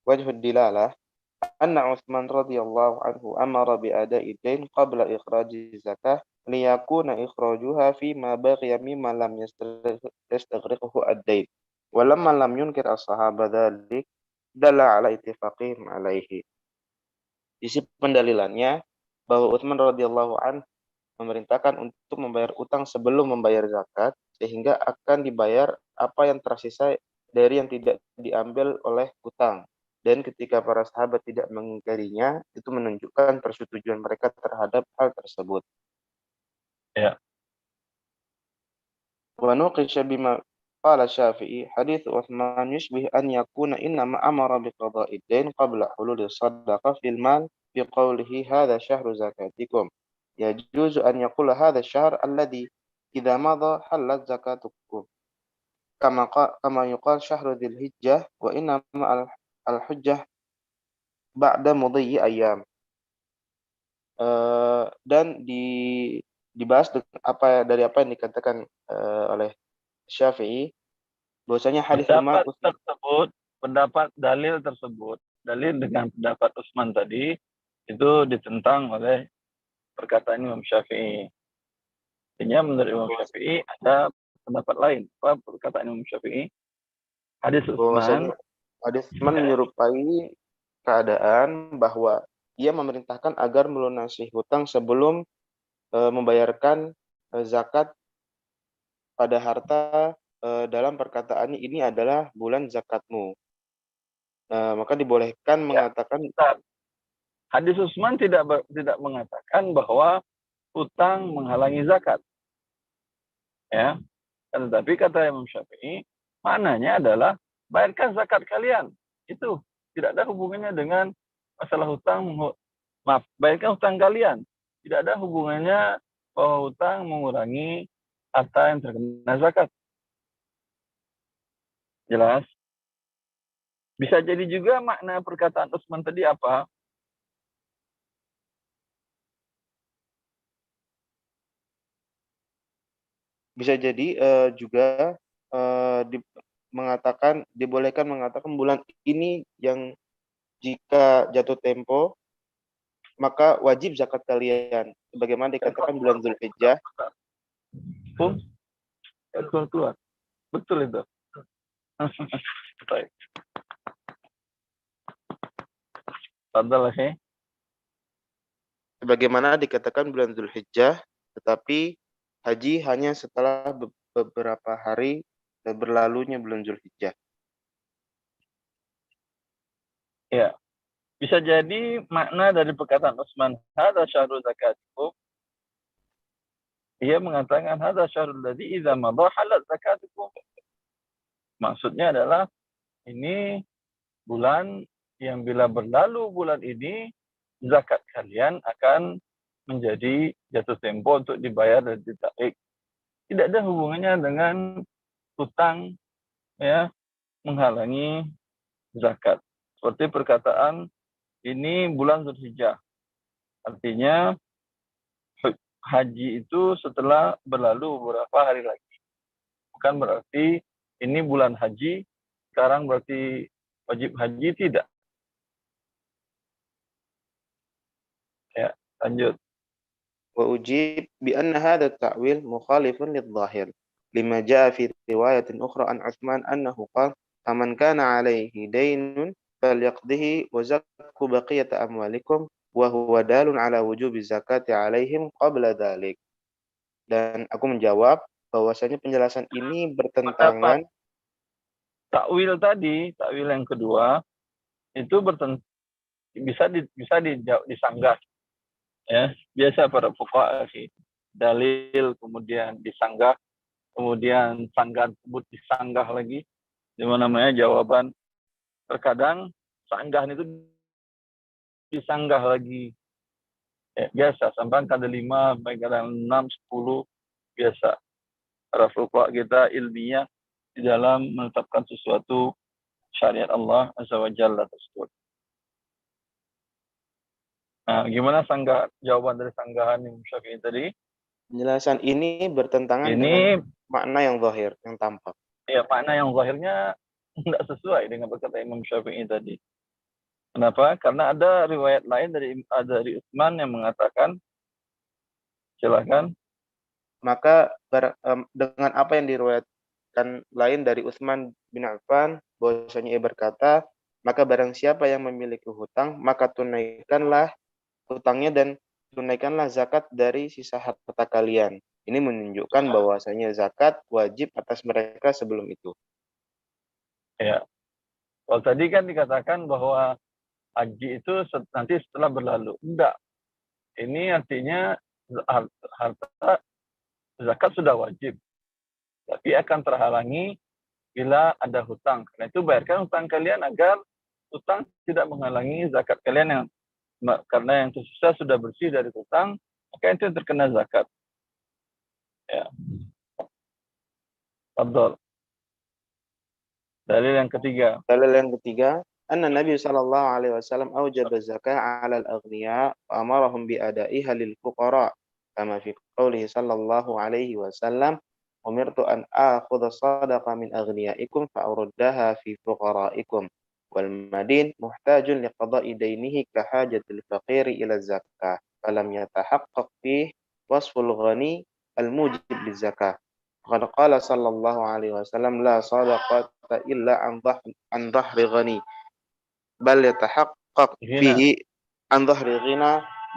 Wajhud dilalah anna Utsman radhiyallahu anhu amara bi ada'i dain qabla ikhraji zakah liyakuna ikhrajuha fi ma baqiya mimma lam yastaghriqhu ad-dain. Walamma lam yunkir as-sahaba dzalik dalla ala ittifaqihim alaihi. Isi pendalilannya bahwa Utsman radhiyallahu an memerintahkan untuk membayar utang sebelum membayar zakat, sehingga akan dibayar apa yang tersisa dari yang tidak diambil oleh utang. Dan ketika para sahabat tidak mengingkarinya, itu menunjukkan persetujuan mereka terhadap hal tersebut.
Ya.
Wa nuqisha bima qala Syafi'i, hadits Utsman yushbih an yakuna innama amara bi qada'i dain qabla hulul sadaqah fil mal bi qawlihi hadha syahru zakatikum. Yajuzu an yaqula hadha syahr alladhi idza madha halat zakatukum. Kama yuqal syahru dzil hijjah wa innama al-hujjah ba'da mudhi ayyam. Dan dibahas dari apa yang dikatakan oleh Syafi'i, bahwasanya hadis
pendapat tersebut, pendapat dalil tersebut dalil dengan pendapat Utsman tadi itu ditentang oleh perkataan Imam Syafi'i. Artinya menurut Imam Syafi'i ada pendapat lain. Apa perkataan Imam Syafi'i? Hadis Utsman.
Hadis Utsman menyerupai keadaan bahwa ia memerintahkan agar melunasi hutang sebelum membayarkan zakat pada harta. Dalam perkataannya ini adalah bulan zakatmu. Maka dibolehkan mengatakan
hadis Utsman tidak mengatakan bahwa hutang menghalangi zakat. Ya. Tetapi kata Imam Syafi'i, maknanya adalah bayarkan zakat kalian. Itu tidak ada hubungannya dengan masalah hutang. Maaf, bayarkan hutang kalian. Tidak ada hubungannya bahwa hutang mengurangi harta yang terkena zakat. Jelas? Bisa jadi juga makna perkataan Utsman tadi apa?
Bisa jadi juga dibolehkan mengatakan bulan ini yang jika jatuh tempo maka wajib zakat kalian. Sebagaimana dikatakan bulan Zulhijjah.
Keluar. Betul itu. Baik. Padahal
Sebagaimana dikatakan bulan Zulhijjah, tetapi haji hanya setelah beberapa hari berlalunya bulan Zulhijjah.
Ya. Bisa jadi makna dari perkataan Utsman, hadza syahrul zakatikum. Ia mengatakan hadza syahrul ladzi idza madha halat zakatukum. Maksudnya adalah ini bulan yang bila berlalu bulan ini zakat kalian akan menjadi jatuh tempo untuk dibayar dan ditarik. Tidak ada hubungannya dengan hutang ya menghalangi zakat. Seperti perkataan ini bulan Zulhijjah. Artinya haji itu setelah berlalu beberapa hari lagi. Bukan berarti ini bulan haji, sekarang berarti wajib haji, tidak. Ya, lanjut.
Wa ujib bi anna hadha at-ta'wil mukhalifun lidh-dhahir lima jaa fi riwayatin ukhra an Utsman annahu qala faman kana 'alaihi daynun falyaqdihi wa zakku baqiyata amwalikum wa huwa dalun 'ala wujubi zakati 'alaihim qabla dhalik. Dan aku menjawab bahwasanya penjelasan ini bertentangan.
Takwil tadi, takwil yang kedua itu bisa disanggah. Ya, biasa para fuqaha sih. Dalil kemudian disanggah, kemudian sanggahan tersebut disanggah lagi. Di mana namanya jawaban. Terkadang sanggahan itu disanggah lagi. Ya, biasa sampai ada 5, baik ada 6, 10 biasa. Para fuqaha kita ilmiah di dalam menetapkan sesuatu syariat Allah Azza wa Jalla tersebut. Nah, gimana jawaban dari sanggahan Imam Syafi'i tadi?
Penjelasan ini bertentangan dengan makna yang zahir, yang tampak.
Ya, makna yang zahirnya tidak sesuai dengan perkataan Imam Syafi'i tadi. Kenapa? Karena ada riwayat lain dari Utsman yang mengatakan, silakan.
Maka dengan apa yang diriwayatkan lain dari Utsman bin Affan, bahwasanya ia berkata, maka barang siapa yang memiliki hutang, maka tunaikanlah hutangnya dan tunaikanlah zakat dari sisa harta kalian. Ini menunjukkan bahwasanya zakat wajib atas mereka sebelum itu.
Ya. Kalau tadi kan dikatakan bahwa haji itu nanti setelah berlalu. Enggak. Ini artinya harta zakat sudah wajib. Tapi akan terhalangi bila ada hutang. Karena itu bayarkan hutang kalian agar hutang tidak menghalangi zakat kalian yang karena yang tersisa sudah bersih dari hutang, maka itu yang terkena zakat. Ya. Fadhol. Dalil yang ketiga.
Dalil yang ketiga, anna Nabi sallallahu alaihi wasallam aujaba zakah 'ala al-aghniya wa amarahum bi ada'iha lil fuqara, kama fi qoulihi sallallahu alaihi wasallam, umirtu an akhudha sadaqa min aghniyaikum fa uruddaha fi fuqaraikum. والمدين محتاج لقضاء دينه كحاجة الفقير إلى الزكاة فلم يتحقق فيه وصف الغني الموجب للزكاة. وقد قال صلى الله عليه وسلم لا صدقة إلا عن ظهر غني بل يتحقق فيه عن ظهر غنى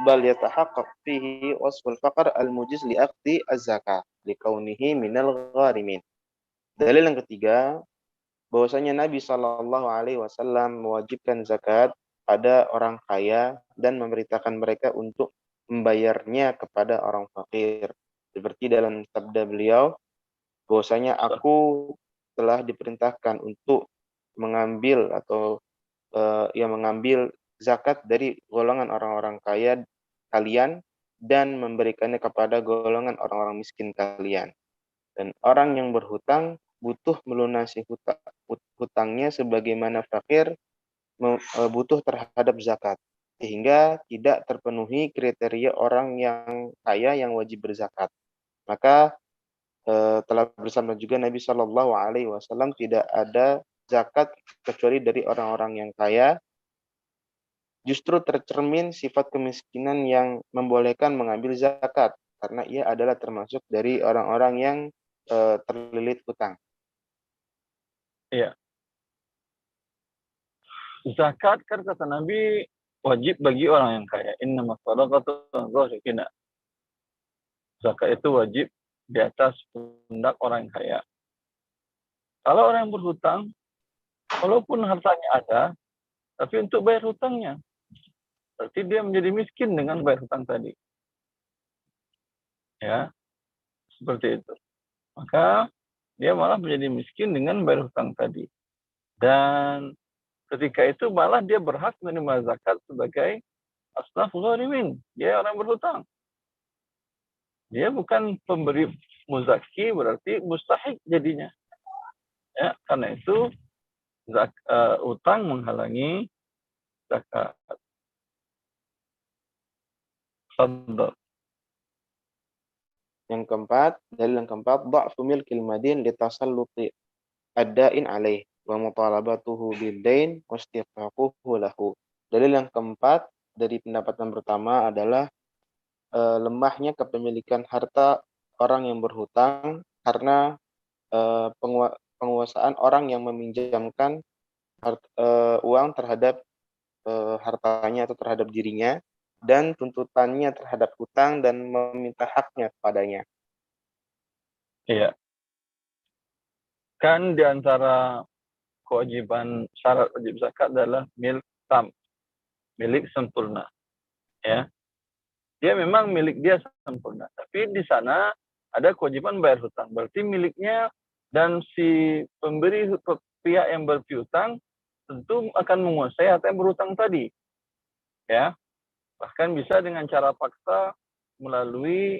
بل يتحقق فيه وصف الفقر الموجز لأخذ الزكاة لكونه من الغارمين. Dalil yang ketiga, bahwasanya Nabi Shallallahu Alaihi Wasallam mewajibkan zakat pada orang kaya dan memerintahkan mereka untuk membayarnya kepada orang fakir. Seperti dalam sabda beliau, bahwasanya aku telah diperintahkan untuk mengambil atau mengambil zakat dari golongan orang-orang kaya kalian dan memberikannya kepada golongan orang-orang miskin kalian. Dan orang yang berhutang butuh melunasi hutangnya sebagaimana fakir butuh terhadap zakat, sehingga tidak terpenuhi kriteria orang yang kaya yang wajib berzakat. Maka telah bersama juga Nabi Shallallahu Alaihi Wasallam tidak ada zakat kecuali dari orang-orang yang kaya. Justru tercermin sifat kemiskinan yang membolehkan mengambil zakat, karena ia adalah termasuk dari orang-orang yang terlilit hutang.
Iya. Zakat kan kata Nabi wajib bagi orang yang kaya. Innamas shadaqatu dzahirina. Zakat itu wajib di atas pundak orang yang kaya. Kalau orang yang berhutang, walaupun hartanya ada, tapi untuk bayar hutangnya, berarti dia menjadi miskin dengan bayar hutang tadi. Ya, seperti itu. Maka dia malah menjadi miskin dengan bayar hutang tadi. Dan ketika itu malah dia berhak menerima zakat sebagai asnaf gharimin. Dia orang berhutang. Dia bukan pemberi muzaki, berarti mustahik jadinya. Ya, karena itu utang menghalangi zakat. Sadar.
Yang keempat, dalil yang keempat, dha'fu milkil madin litasalluti ad-da'in alaih wa mutalabatuhu bid-dain wa istiqaquhu lahu. Dalil yang keempat dari pendapat yang pertama adalah lemahnya kepemilikan harta orang yang berhutang karena penguasaan orang yang meminjamkan uang terhadap hartanya atau terhadap dirinya, dan tuntutannya terhadap hutang dan meminta haknya kepadanya.
Iya. Kan di antara kewajiban syarat wajib zakat adalah milik tam, milik sempurna. Ya. Dia memang milik dia sempurna, tapi di sana ada kewajiban bayar hutang. Berarti miliknya dan si pemberi pihak yang berpiutang tentu akan menguasai harta yang berhutang tadi. Ya. Bahkan bisa dengan cara paksa melalui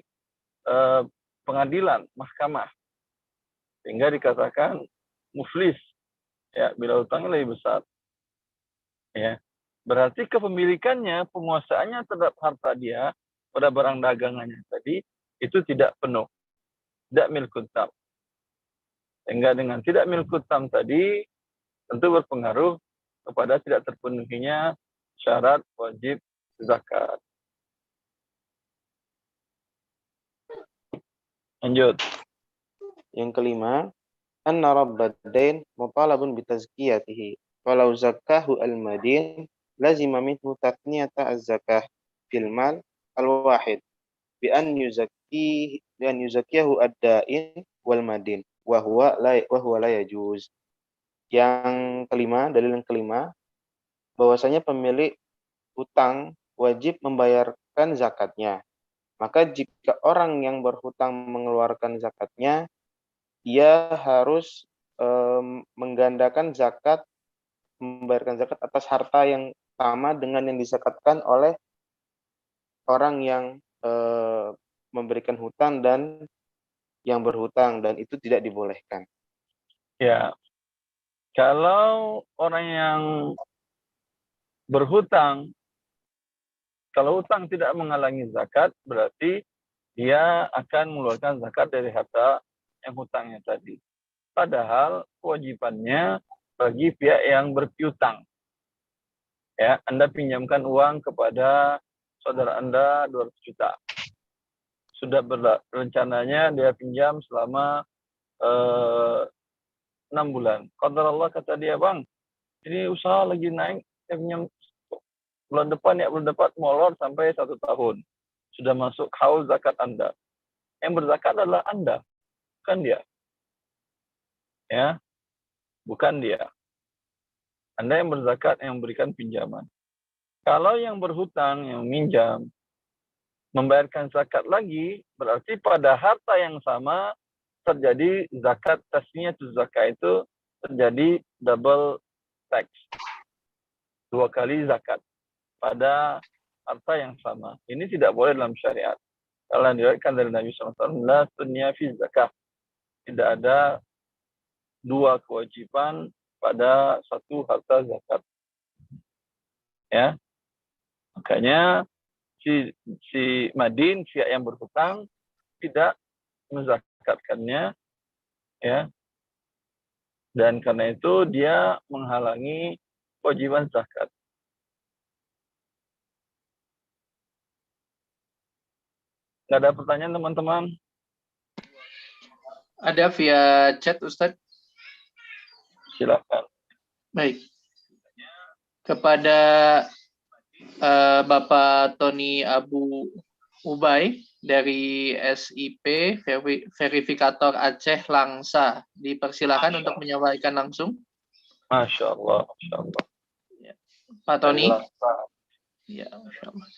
pengadilan, mahkamah. Sehingga dikatakan muflis. Ya, bila hutangnya lebih besar. Ya. Berarti kepemilikannya, penguasaannya terhadap harta dia pada barang dagangannya tadi itu tidak penuh. Tidak milkut tam. Sehingga dengan tidak milkut tam tadi tentu berpengaruh kepada tidak terpenuhinya syarat wajib zakat. Lanjut.
Yang kelima, anna rabbad dain mutalabun bitazkiyatihi walau zakkahu al-madin lazima minhu tatniyata az-zakah fil mal al-wahid bi an yuzakkiyahu ad-dain wal madin wa huwa la yajuz. Yang kelima, dalil yang kelima, bahwasanya pemilik hutang wajib membayarkan zakatnya. Maka jika orang yang berhutang mengeluarkan zakatnya, ia harus menggandakan zakat, membayarkan zakat atas harta yang sama dengan yang dizakatkan oleh orang yang memberikan hutang dan yang berhutang, dan itu tidak dibolehkan.
Ya, kalau orang yang berhutang, kalau hutang tidak menghalangi zakat, berarti dia akan mengeluarkan zakat dari harta yang hutangnya tadi. Padahal kewajibannya bagi pihak yang berpiutang. Ya, Anda pinjamkan uang kepada saudara Anda 200 juta. Sudah rencananya dia pinjam selama 6 bulan. Qadar Allah kata dia, bang, ini usaha lagi naik, saya pinjam bulan depan ya, belum dapat molor sampai 1 tahun. Sudah masuk haul zakat Anda. Yang berzakat adalah Anda, bukan dia. Ya, bukan dia. Anda yang berzakat, yang memberikan pinjaman. Kalau yang berhutang, yang minjam, membayarkan zakat lagi, berarti pada harta yang sama terjadi zakat, tasniyatul zakat itu terjadi double tax. 2 kali zakat pada harta yang sama. Ini tidak boleh dalam syariat. Kalau diriwayatkan dari Nabi SAW, la tunya fi zakah. Tidak ada 2 kewajiban pada satu harta zakat. Ya. Makanya si Madin, pihak yang berhutang, tidak menzakatkannya, ya. Dan karena itu dia menghalangi kewajiban zakat. Nggak ada pertanyaan, teman-teman?
Ada via chat, Ustadz.
Silakan.
Baik. Kepada Bapak Tony Abu Ubay dari SIP Verifikator Aceh Langsa. Dipersilakan untuk menyampaikan langsung.
Masya Allah, Masya Allah.
Ya. Pak Tony. Ya, Masya Allah.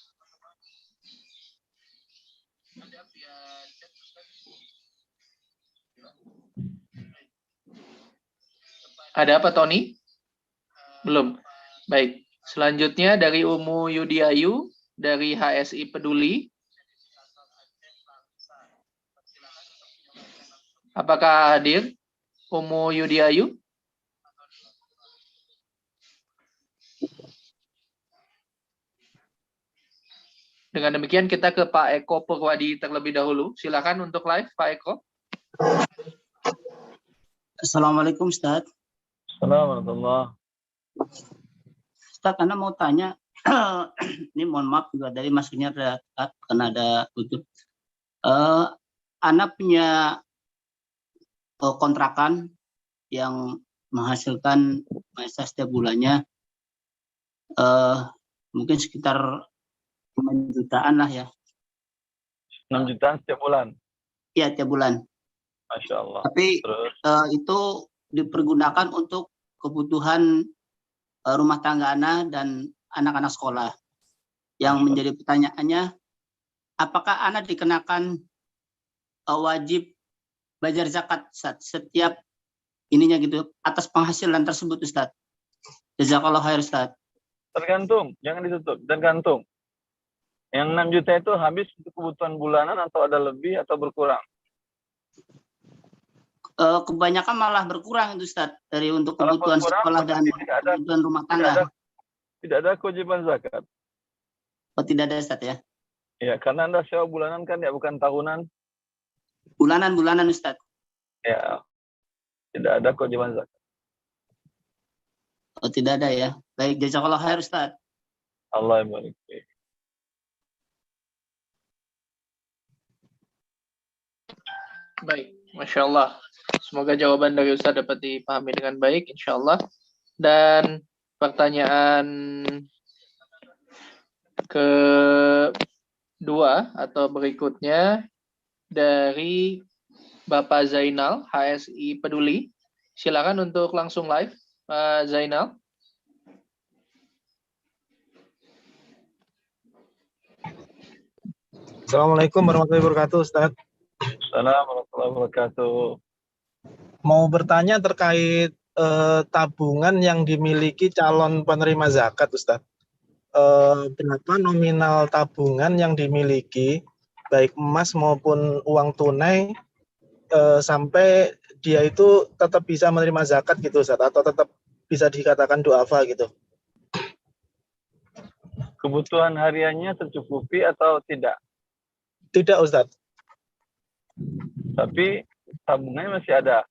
Ada apa, Tony? Belum. Baik. Selanjutnya dari Umu Yudiayu dari HSI Peduli. Apakah hadir Umu Yudiayu? Dengan demikian kita ke Pak Eko Purwadi terlebih dahulu. Silakan untuk live, Pak Eko.
Assalamualaikum, Ustaz.
Assalamualaikum.
Ustaz, Anda mau tanya, ini mohon maaf juga dari masuknya karena ada tutup. Anda punya kontrakan yang menghasilkan masa setiap bulannya mungkin sekitar 5 jutaan lah ya.
6 jutaan setiap bulan?
Iya, tiap bulan.
Masya Allah.
Tapi itu dipergunakan untuk kebutuhan rumah tangga Anda dan anak-anak sekolah. Yang menjadi pertanyaannya, apakah Anda dikenakan wajib bayar zakat, Ustaz, setiap ininya gitu, atas penghasilan tersebut, Ustaz? Jazakallah khair, Ustaz.
Tergantung, jangan ditutup, tergantung. Yang 6 juta itu habis untuk kebutuhan bulanan atau ada lebih atau berkurang?
Kebanyakan malah berkurang itu, Ustaz, dari untuk kebutuhan sekolah dan kebutuhan rumah tangga.
Tidak ada kewajiban zakat.
Oh, tidak ada, Ustaz, ya?
Ya, karena Anda sewa bulanan kan ya, bukan tahunan.
Bulanan, Ustaz.
Ya, tidak ada kewajiban zakat.
Oh, tidak ada ya. Baik, jazakallah khair, Ustaz.
Allah yang barik.
Baik, Masya Allah. Semoga jawaban dari Ustaz dapat dipahami dengan baik, insya Allah. Dan pertanyaan kedua atau berikutnya dari Bapak Zainal, HSI Peduli. Silakan untuk langsung live, Pak Zainal.
Assalamualaikum warahmatullahi wabarakatuh, Ustaz.
Assalamualaikum warahmatullahi wabarakatuh.
Mau bertanya terkait tabungan yang dimiliki calon penerima zakat, Ustaz. Berapa nominal tabungan yang dimiliki, baik emas maupun uang tunai, sampai dia itu tetap bisa menerima zakat gitu, Ustaz, atau tetap bisa dikatakan du'afa gitu?
Kebutuhan hariannya tercukupi atau tidak?
Tidak, Ustaz.
Tapi tabungannya masih ada.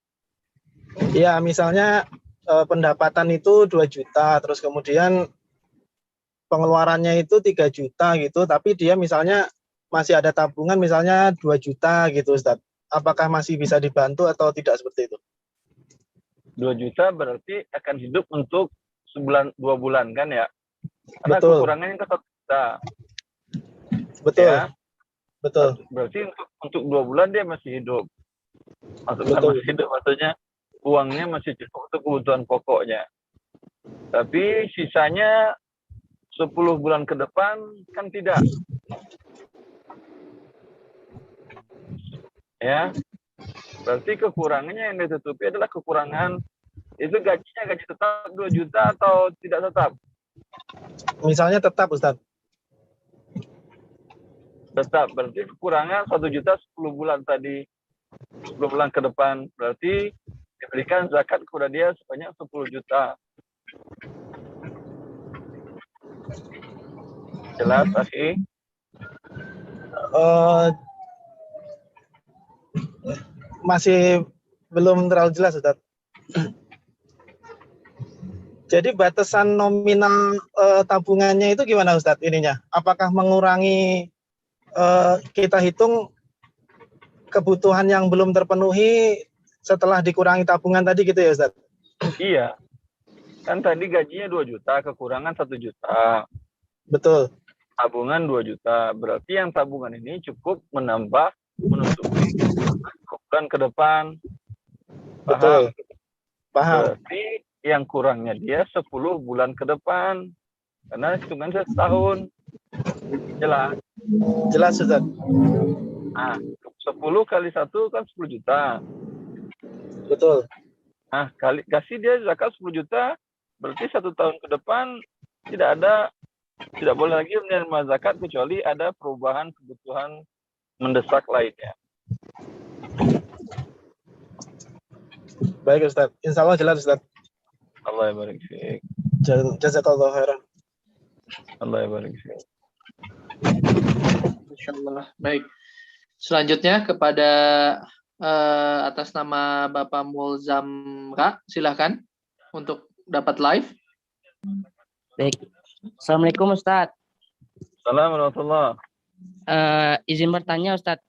Ya, misalnya pendapatan itu 2 juta, terus kemudian pengeluarannya itu 3 juta gitu, tapi dia misalnya masih ada tabungan misalnya 2 juta gitu Ustaz. Apakah masih bisa dibantu atau tidak seperti itu?
2 juta berarti akan hidup untuk sebulan 2 bulan kan ya? Karena
Betul.
kekurangannya ke 1 juta.
Betul.
Ya.
Betul.
Berarti untuk 2 bulan dia masih hidup. Maksudnya
Betul.
masih hidup, maksudnya uangnya masih cukup untuk kebutuhan pokoknya. Tapi sisanya 10 bulan ke depan kan tidak. Ya. Berarti kekurangannya yang ditutupi adalah kekurangan itu gajinya gaji tetap 2 juta atau tidak tetap?
Misalnya tetap Ustaz.
Tetap, berarti kekurangan 1 juta 10 bulan tadi. 10 bulan ke depan, berarti diberikan zakat kepada dia sebanyak 10 juta. Jelas, akhi?
Masih belum terlalu jelas Ustaz. Jadi batasan nominal tabungannya itu gimana Ustaz ininya? Apakah mengurangi kita hitung kebutuhan yang belum terpenuhi setelah dikurangi tabungan tadi gitu ya Ustaz?
Iya. Kan tadi gajinya 2 juta, kekurangan 1 juta.
Betul.
Tabungan 2 juta. Berarti yang tabungan ini cukup menambah, menutupi kebutuhan ke depan.
Betul. Paham.
Berarti yang kurangnya dia 10 bulan ke depan. Karena hitungan setahun. Jelas.
Jelas Ustaz.
Nah, 10 kali 1 kan 10 juta.
Betul.
Nah, kasih dia zakat 10 juta, berarti 1 tahun ke depan tidak boleh lagi menerima zakat kecuali ada perubahan kebutuhan mendesak lainnya.
Baik Ustaz. Insya Allah jelas Ustaz.
Allah barik fiik.
Jazakallahu khairan.
Allah barik fiik.
Insyaallah. Baik. Selanjutnya kepada atas nama Bapak Mulzamra, silakan untuk dapat live.
Baik. Assalamualaikum Ustadz.
Assalamualaikum warahmatullahi.
Izin bertanya Ustadz.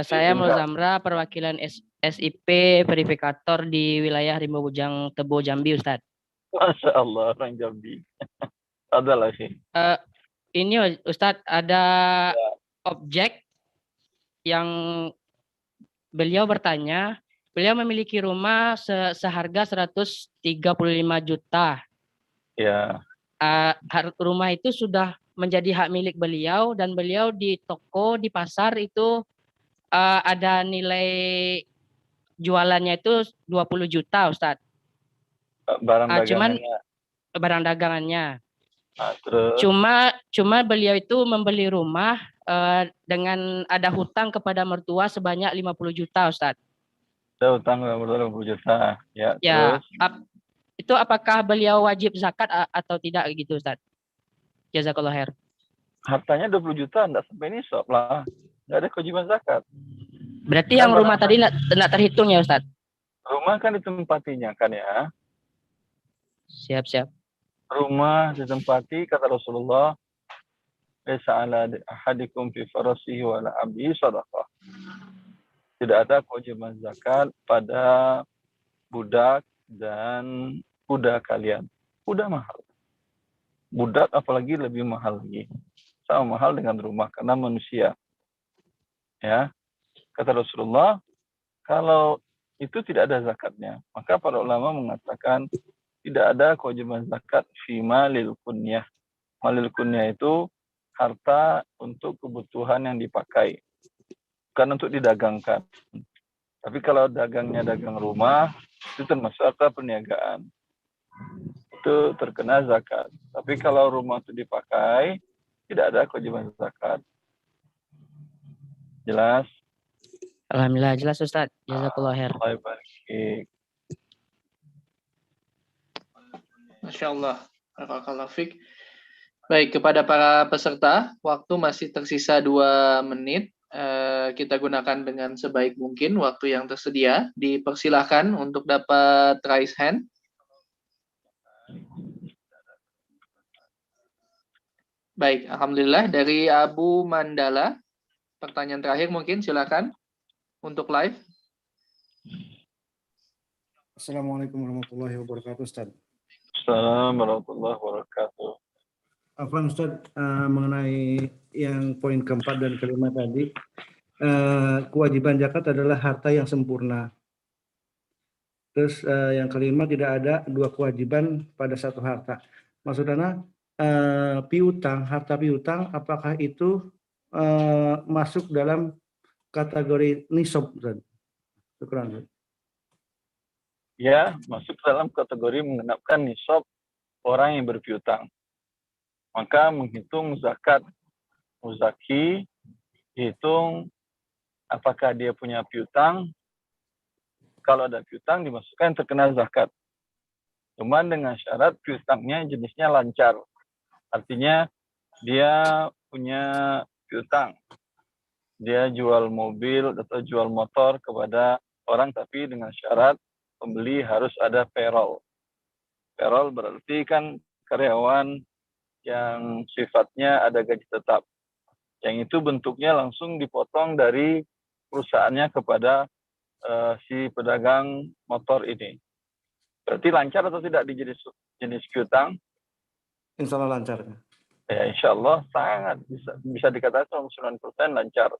Saya Mulzamra, perwakilan SIP verifikator di wilayah Rimba Bujang Tebo Jambi Ustadz.
Masya Allah, orang Jambi. Adalah sih.
Ini Ustadz ada objek yang beliau bertanya, beliau memiliki rumah seharga 135 juta.
Ya.
Rumah itu sudah menjadi hak milik beliau dan beliau di toko, di pasar itu ada nilai jualannya itu 20 juta Ustadz.
Barang dagangannya.
Cuman barang dagangannya.
Terus.
Cuma beliau itu membeli rumah dengan ada hutang kepada mertua sebanyak 50 juta Ustadz.
Ada hutang 50 juta. Ya,
ya
terus.
Itu apakah beliau wajib zakat atau tidak gitu Ustadz? Jazakallah khair.
Hartanya 20 juta enggak sampai nisab lah. Enggak ada kewajiban zakat.
Berarti yang rumah tadi tidak terhitung ya Ustadz?
Rumah kan ditempatinya kan ya.
Siap.
Rumah ditempati kata Rasulullah, "Laisa 'ala ahadikum fi farasihi wa 'ala 'abdihi shadaqah." Tidak ada kewajiban zakat pada budak dan kuda kalian. Kuda mahal. Budak apalagi lebih mahal lagi. Sama mahal dengan rumah karena manusia. Ya. Kata Rasulullah, kalau itu tidak ada zakatnya, maka para ulama mengatakan tidak ada kewajiban zakat fi malil kunyah. Malil kunyah itu harta untuk kebutuhan yang dipakai, bukan untuk didagangkan. Tapi kalau dagangnya dagang rumah, itu termasuk harta perniagaan. Itu terkena zakat. Tapi kalau rumah itu dipakai, tidak ada kewajiban zakat. Jelas?
Alhamdulillah jelas Ustadz. Jazakallah khair.
Masya Allah. Barakallahu fiik. Baik, kepada para peserta, waktu masih tersisa 2 menit. Kita gunakan dengan sebaik mungkin waktu yang tersedia. Dipersilahkan untuk dapat raise hand. Baik, alhamdulillah. Dari Abu Mandala, pertanyaan terakhir mungkin, silakan untuk live.
Assalamualaikum warahmatullahi wabarakatuh, Ustaz.
Assalamualaikum warahmatullahi wabarakatuh.
Afwan Ustaz, mengenai yang poin keempat dan kelima tadi, kewajiban zakat adalah harta yang sempurna. Terus yang kelima, tidak ada dua kewajiban pada satu harta. Maksudnya piutang, harta piutang, apakah itu masuk dalam kategori nisab, Ustaz? Syukran, Ustaz.
Ya, masuk dalam kategori mengenapkan nisab orang yang berpiutang. Maka menghitung zakat muzaki, hitung apakah dia punya piutang. Kalau ada piutang dimasukkan terkena zakat. Cuman dengan syarat piutangnya jenisnya lancar. Artinya dia punya piutang. Dia jual mobil atau jual motor kepada orang, tapi dengan syarat pembeli harus ada payroll. Payroll berarti kan karyawan yang sifatnya ada gaji tetap. Yang itu bentuknya langsung dipotong dari perusahaannya kepada si pedagang motor ini. Berarti lancar atau tidak di jenis piutang?
Insya Allah lancar.
Ya, insya Allah sangat bisa dikatakan 99% lancar.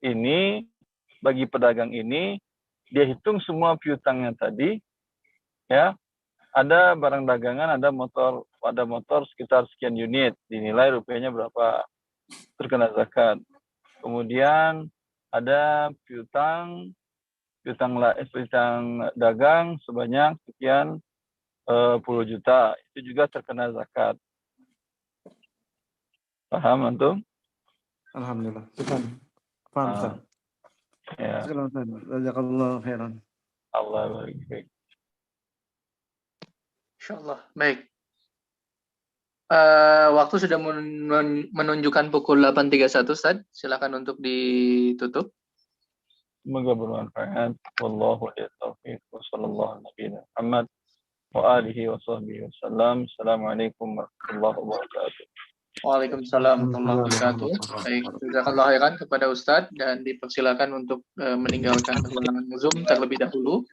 Ini bagi pedagang ini, dia hitung semua piutangnya tadi, ya. Ada barang dagangan, ada motor sekitar sekian unit, dinilai rupiahnya berapa, terkena zakat. Kemudian ada piutang dagang sebanyak sekian 10 juta, itu juga terkena zakat. Paham antum?
Alhamdulillah. Paham, Ustaz.
Ya.
Jazakallahu khairan.
Allah baik.
Insyaallah. Baik. Waktu sudah menunjukkan pukul 8.31, Ustaz. Silakan untuk ditutup.
Semoga bermanfaat. Wallahu a'lam. Wassallallahu ala nabiyina Muhammad wa alihi wa sahbihi wasallam. Assalamualaikum warahmatullahi wabarakatuh.
Waalaikumsalam warahmatullahi wabarakatuh. Baik, jazakallahu khairan kepada Ustadz dan dipersilakan untuk meninggalkan ruangan Zoom terlebih dahulu.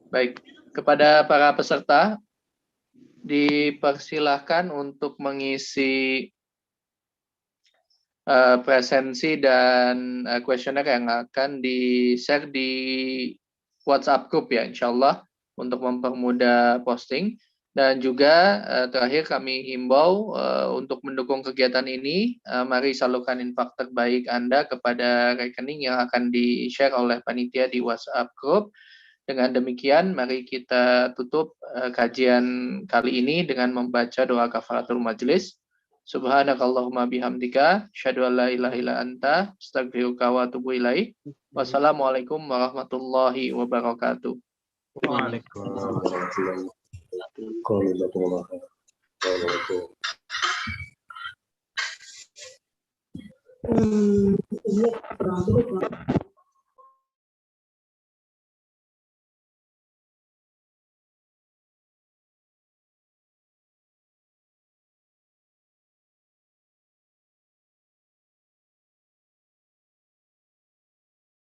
Baik, kepada para peserta dipersilahkan untuk mengisi presensi dan kuesioner yang akan di-share di WhatsApp group ya, insya Allah, untuk mempermudah posting. Dan juga terakhir kami himbau untuk mendukung kegiatan ini, mari salurkan infak terbaik Anda kepada rekening yang akan di-share oleh panitia di WhatsApp group. Dengan demikian, mari kita tutup kajian kali ini dengan membaca doa kafaratul majlis. Subhanakallahumma bihamdika, asyhadu an la ilaha illa anta, astaghfiruka wa atubu ilaik. Wassalamualaikum warahmatullahi wabarakatuh.
Waalaikumsalam. Iya,